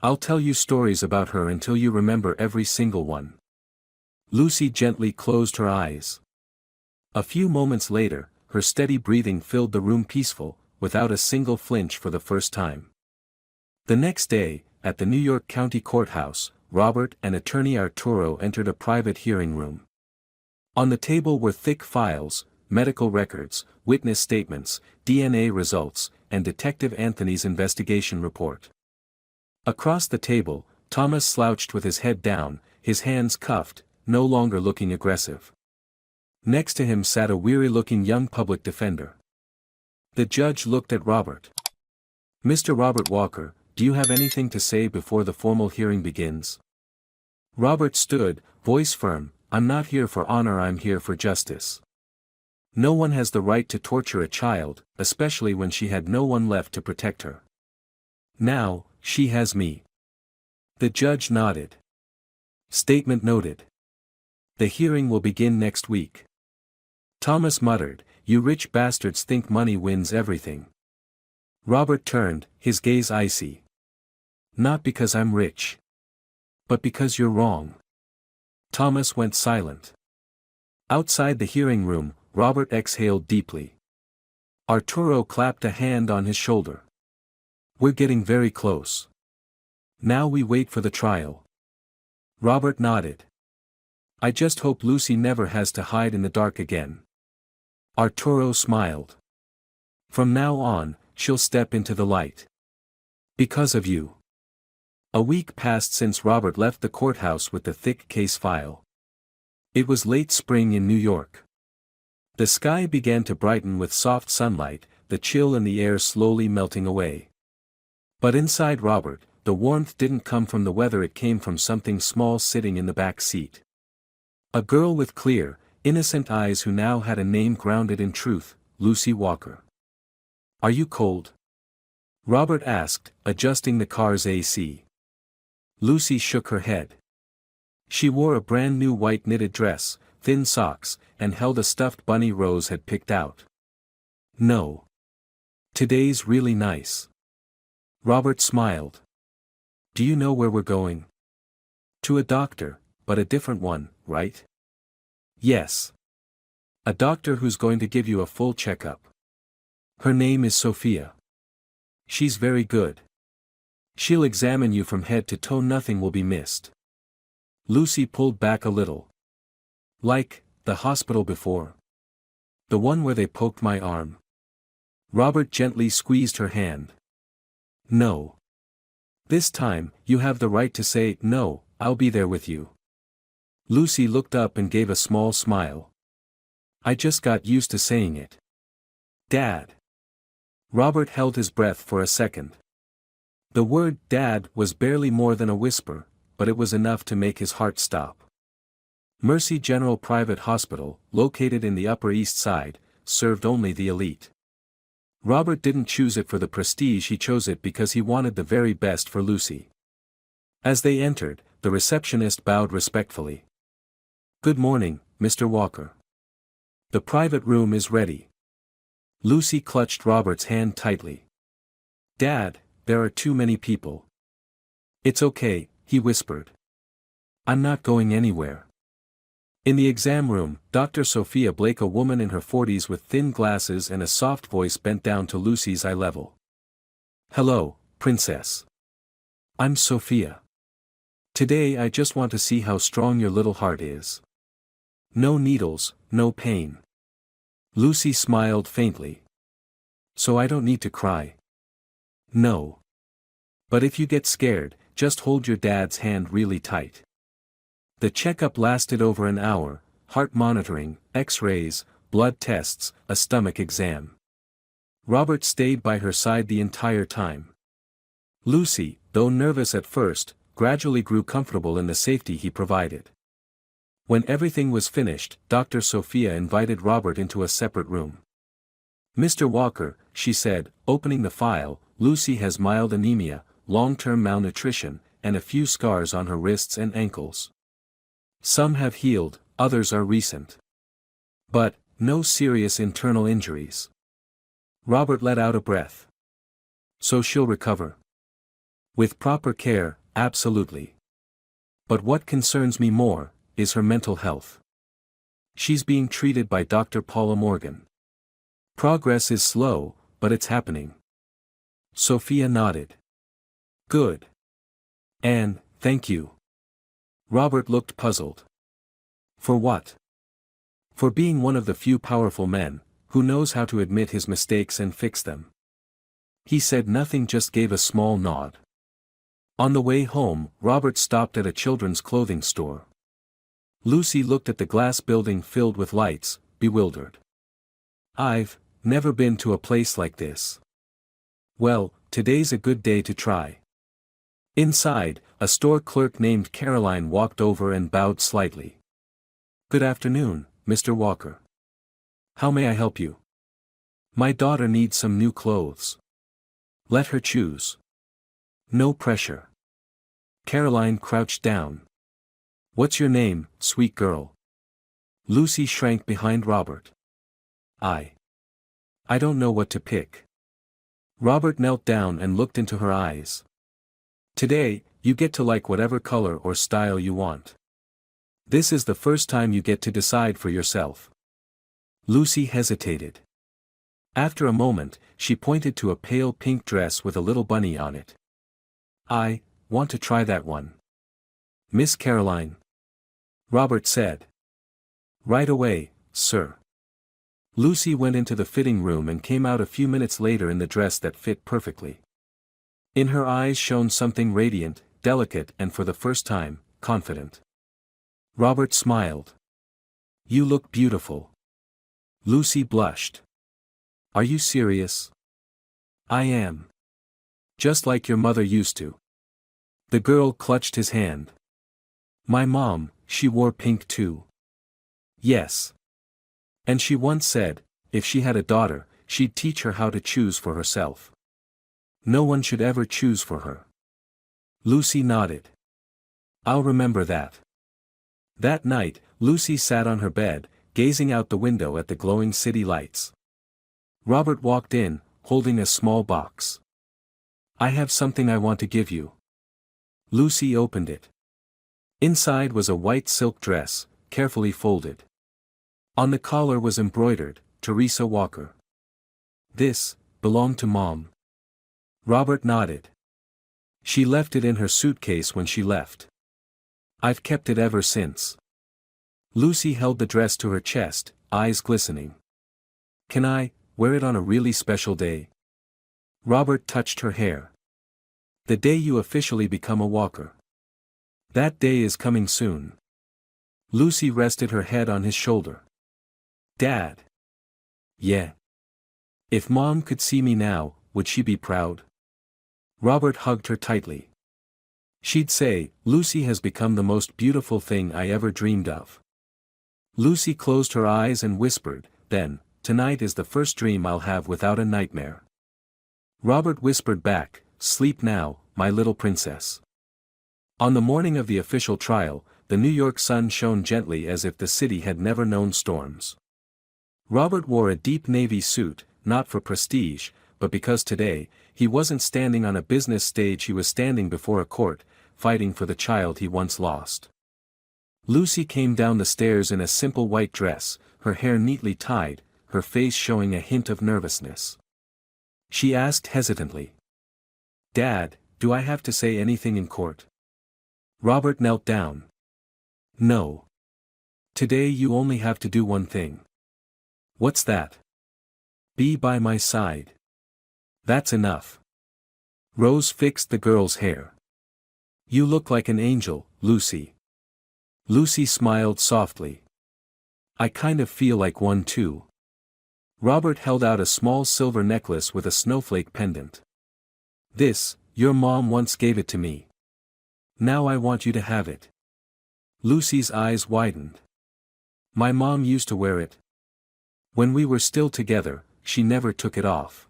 I'll tell you stories about her until you remember every single one. Lucy gently closed her eyes. A few moments later, her steady breathing filled the room, peaceful, without a single flinch for the first time. The next day, at the New York County Courthouse, Robert and attorney Arturo entered a private hearing room. On the table were thick files, medical records, witness statements, DNA results, and Detective Anthony's investigation report. Across the table, Thomas slouched with his head down, his hands cuffed, no longer looking aggressive. Next to him sat a weary-looking young public defender. The judge looked at Robert. Mr. Robert Walker, do you have anything to say before the formal hearing begins? Robert stood, voice firm, I'm not here for honor, I'm here for justice. No one has the right to torture a child, especially when she had no one left to protect her. Now, she has me. The judge nodded. Statement noted. The hearing will begin next week. Thomas muttered, you rich bastards think money wins everything. Robert turned, his gaze icy. Not because I'm rich. But because you're wrong. Thomas went silent. Outside the hearing room, Robert exhaled deeply. Arturo clapped a hand on his shoulder. We're getting very close. Now we wait for the trial. Robert nodded. I just hope Lucy never has to hide in the dark again. Arturo smiled. From now on, she'll step into the light. Because of you. A week passed since Robert left the courthouse with the thick case file. It was late spring in New York. The sky began to brighten with soft sunlight, the chill in the air slowly melting away. But inside Robert, the warmth didn't come from the weather, it came from something small sitting in the back seat. A girl with clear, innocent eyes who now had a name grounded in truth, Lucy Walker. Are you cold? Robert asked, adjusting the car's AC. Lucy shook her head. She wore a brand new white knitted dress, thin socks, and held a stuffed bunny Rose had picked out. "No. Today's really nice." Robert smiled. "Do you know where we're going?" "To a doctor, but a different one, right?" "Yes. A doctor who's going to give you a full checkup. Her name is Sophia. She's very good. She'll examine you from head to toe, nothing will be missed." Lucy pulled back a little. "Like, the hospital before? The one where they poked my arm?" Robert gently squeezed her hand. "No. This time, you have the right to say, 'No, I'll be there with you.'" Lucy looked up and gave a small smile. "I just got used to saying it." "Dad." Robert held his breath for a second. The word "Dad" was barely more than a whisper, but it was enough to make his heart stop. Mercy General Private Hospital, located in the Upper East Side, served only the elite. Robert didn't choose it for the prestige, he chose it because he wanted the very best for Lucy. As they entered, the receptionist bowed respectfully. "Good morning, Mr. Walker. The private room is ready." Lucy clutched Robert's hand tightly. "Dad, there are too many people." "It's okay," he whispered. "I'm not going anywhere." In the exam room, Dr. Sophia Blake, a woman in her 40s with thin glasses and a soft voice, bent down to Lucy's eye level. "Hello, Princess. I'm Sophia. Today I just want to see how strong your little heart is. No needles, no pain." Lucy smiled faintly. "So I don't need to cry?" "No. But if you get scared, just hold your dad's hand really tight." The checkup lasted over an hour: heart monitoring, X-rays, blood tests, a stomach exam. Robert stayed by her side the entire time. Lucy, though nervous at first, gradually grew comfortable in the safety he provided. When everything was finished, Dr. Sophia invited Robert into a separate room. "Mr. Walker," she said, opening the file, "Lucy has mild anemia, long-term malnutrition, and a few scars on her wrists and ankles. Some have healed, others are recent. But, no serious internal injuries." Robert let out a breath. "So she'll recover?" "With proper care, absolutely. But what concerns me more is her mental health. She's being treated by Dr. Paula Morgan. Progress is slow, but it's happening." Sophia nodded. "Good. And, thank you." Robert looked puzzled. "For what?" "For being one of the few powerful men who knows how to admit his mistakes and fix them." He said nothing, just gave a small nod. On the way home, Robert stopped at a children's clothing store. Lucy looked at the glass building filled with lights, bewildered. "I've never been to a place like this." "Well, today's a good day to try." Inside, a store clerk named Caroline walked over and bowed slightly. "Good afternoon, Mr. Walker. How may I help you?" "My daughter needs some new clothes." "Let her choose. No pressure." Caroline crouched down. "What's your name, sweet girl?" Lucy shrank behind Robert. I don't know what to pick." Robert knelt down and looked into her eyes. "Today, you get to like whatever color or style you want. This is the first time you get to decide for yourself." Lucy hesitated. After a moment, she pointed to a pale pink dress with a little bunny on it. "I want to try that one, Miss Caroline," Robert said. "Right away, sir." Lucy went into the fitting room and came out a few minutes later in the dress that fit perfectly. In her eyes shone something radiant, delicate, and for the first time, confident. Robert smiled. "You look beautiful." Lucy blushed. "Are you serious?" "I am. Just like your mother used to." The girl clutched his hand. "My mom, she wore pink too." "Yes. And she once said, if she had a daughter, she'd teach her how to choose for herself. No one should ever choose for her." Lucy nodded. "I'll remember that." That night, Lucy sat on her bed, gazing out the window at the glowing city lights. Robert walked in, holding a small box. "I have something I want to give you." Lucy opened it. Inside was a white silk dress, carefully folded. On the collar was embroidered, "Teresa Walker." "This belonged to Mom." Robert nodded. "She left it in her suitcase when she left. I've kept it ever since." Lucy held the dress to her chest, eyes glistening. "Can I wear it on a really special day?" Robert touched her hair. "The day you officially become a walker. That day is coming soon." Lucy rested her head on his shoulder. "Dad." "Yeah. If Mom could see me now, would she be proud?" Robert hugged her tightly. "She'd say, Lucy has become the most beautiful thing I ever dreamed of." Lucy closed her eyes and whispered, "Then, tonight is the first dream I'll have without a nightmare." Robert whispered back, "Sleep now, my little princess." On the morning of the official trial, the New York sun shone gently as if the city had never known storms. Robert wore a deep navy suit, not for prestige, but because today, he wasn't standing on a business stage, he was standing before a court, fighting for the child he once lost. Lucy came down the stairs in a simple white dress, her hair neatly tied, her face showing a hint of nervousness. She asked hesitantly, "Dad, do I have to say anything in court?" Robert knelt down. "No. Today you only have to do one thing." "What's that?" "Be by my side. That's enough." Rose fixed the girl's hair. "You look like an angel, Lucy." Lucy smiled softly. "I kind of feel like one too." Robert held out a small silver necklace with a snowflake pendant. "This, your mom once gave it to me. Now I want you to have it." Lucy's eyes widened. "My mom used to wear it. When we were still together, she never took it off."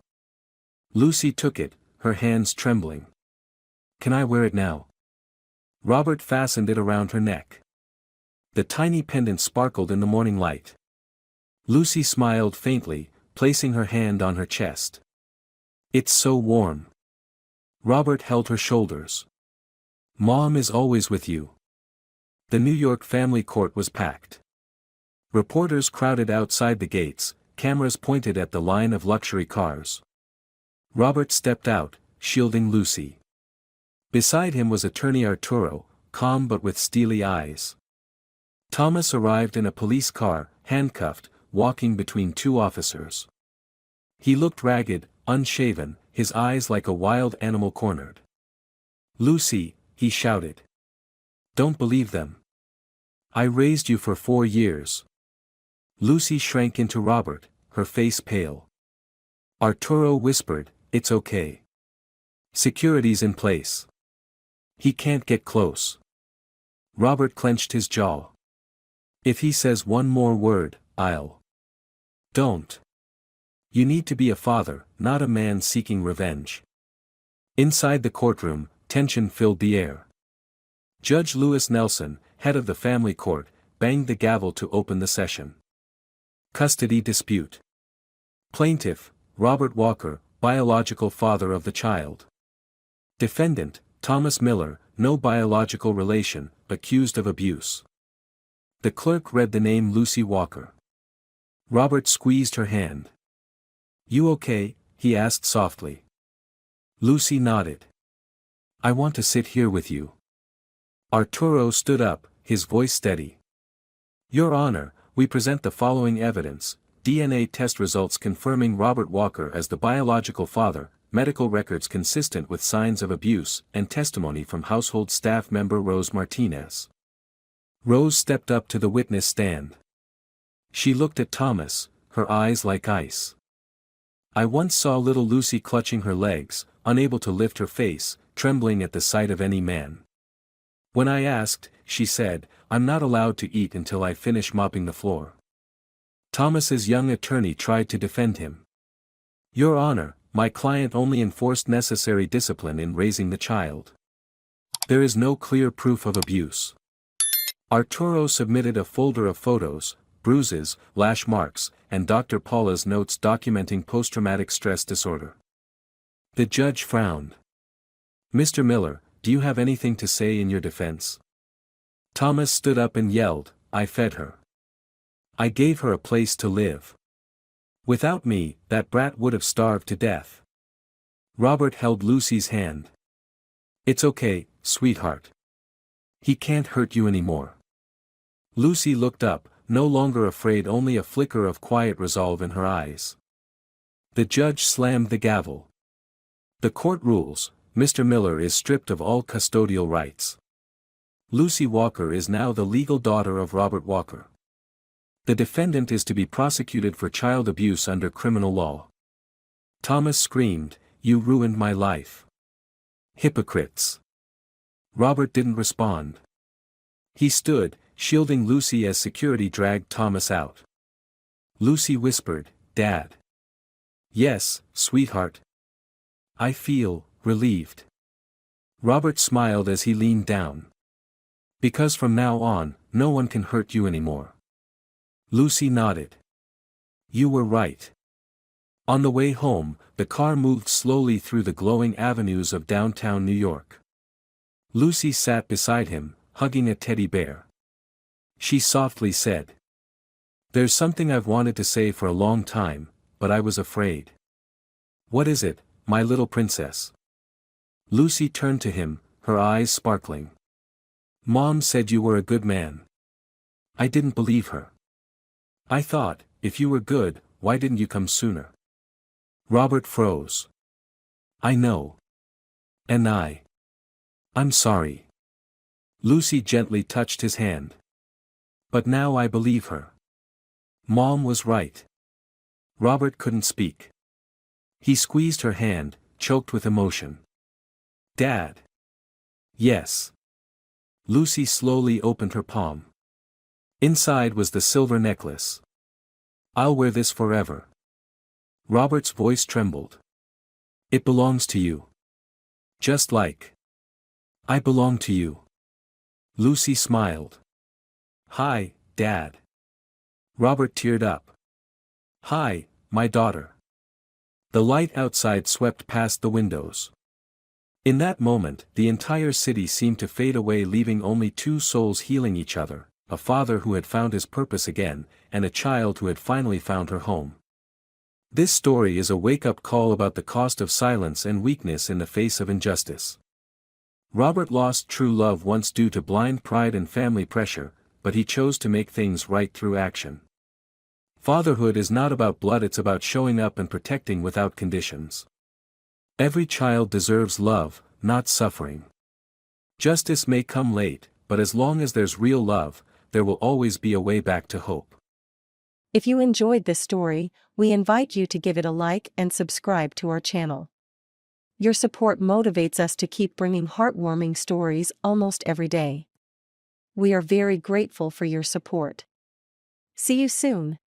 Lucy took it, her hands trembling. "Can I wear it now?" Robert fastened it around her neck. The tiny pendant sparkled in the morning light. Lucy smiled faintly, placing her hand on her chest. "It's so warm." Robert held her shoulders. "Mom is always with you." The New York family court was packed. Reporters crowded outside the gates, cameras pointed at the line of luxury cars. Robert stepped out, shielding Lucy. Beside him was attorney Arturo, calm but with steely eyes. Thomas arrived in a police car, handcuffed, walking between two officers. He looked ragged, unshaven, his eyes like a wild animal cornered. "Lucy," he shouted. "Don't believe them. I raised you for 4 years." Lucy shrank into Robert, her face pale. Arturo whispered, "It's okay. Security's in place. He can't get close." Robert clenched his jaw. "If he says one more word, I'll..." "Don't. You need to be a father, not a man seeking revenge." Inside the courtroom, tension filled the air. Judge Lewis Nelson, head of the family court, banged the gavel to open the session. Custody dispute. Plaintiff, Robert Walker, biological father of the child. Defendant, Thomas Miller, no biological relation, accused of abuse. The clerk read the name Lucy Walker. Robert squeezed her hand. "You okay?" he asked softly. Lucy nodded. "I want to sit here with you." Arturo stood up, his voice steady. "Your Honor, we present the following evidence: DNA test results confirming Robert Walker as the biological father, medical records consistent with signs of abuse, and testimony from household staff member Rose Martinez." Rose stepped up to the witness stand. She looked at Thomas, her eyes like ice. "I once saw little Lucy clutching her legs, unable to lift her face, trembling at the sight of any man. When I asked, she said, 'I'm not allowed to eat until I finish mopping the floor.'" Thomas's young attorney tried to defend him. "Your Honor, my client only enforced necessary discipline in raising the child. There is no clear proof of abuse." Arturo submitted a folder of photos, bruises, lash marks, and Dr. Paula's notes documenting post-traumatic stress disorder. The judge frowned. "Mr. Miller, do you have anything to say in your defense?" Thomas stood up and yelled, "I fed her. I gave her a place to live. Without me, that brat would have starved to death." Robert held Lucy's hand. "It's okay, sweetheart. He can't hurt you anymore." Lucy looked up, no longer afraid, only a flicker of quiet resolve in her eyes. The judge slammed the gavel. "The court rules, Mr. Miller is stripped of all custodial rights. Lucy Walker is now the legal daughter of Robert Walker. The defendant is to be prosecuted for child abuse under criminal law." Thomas screamed, "You ruined my life. Hypocrites." Robert didn't respond. He stood, shielding Lucy as security dragged Thomas out. Lucy whispered, "Dad." "Yes, sweetheart. I feel relieved." Robert smiled as he leaned down. "Because from now on, no one can hurt you anymore." Lucy nodded. "You were right." On the way home, the car moved slowly through the glowing avenues of downtown New York. Lucy sat beside him, hugging a teddy bear. She softly said, "There's something I've wanted to say for a long time, but I was afraid." "What is it, my little princess?" Lucy turned to him, her eyes sparkling. "Mom said you were a good man." I didn't believe her. I thought, if you were good, why didn't you come sooner? Robert froze. "I know. And I'm sorry." Lucy gently touched his hand. "But now I believe her. Mom was right." Robert couldn't speak. He squeezed her hand, choked with emotion. "Dad." "Yes." Lucy slowly opened her palm. Inside was the silver necklace. "I'll wear this forever." Robert's voice trembled. "It belongs to you. Just like I belong to you." Lucy smiled. "Hi, Dad." Robert teared up. "Hi, my daughter." The light outside swept past the windows. In that moment, the entire city seemed to fade away, leaving only two souls healing each other, a father who had found his purpose again, and a child who had finally found her home. This story is a wake-up call about the cost of silence and weakness in the face of injustice. Robert lost true love once due to blind pride and family pressure, but he chose to make things right through action. Fatherhood is not about blood, it's about showing up and protecting without conditions. Every child deserves love, not suffering. Justice may come late, but as long as there's real love, there will always be a way back to hope. If you enjoyed this story, we invite you to give it a like and subscribe to our channel. Your support motivates us to keep bringing heartwarming stories almost every day. We are very grateful for your support. See you soon.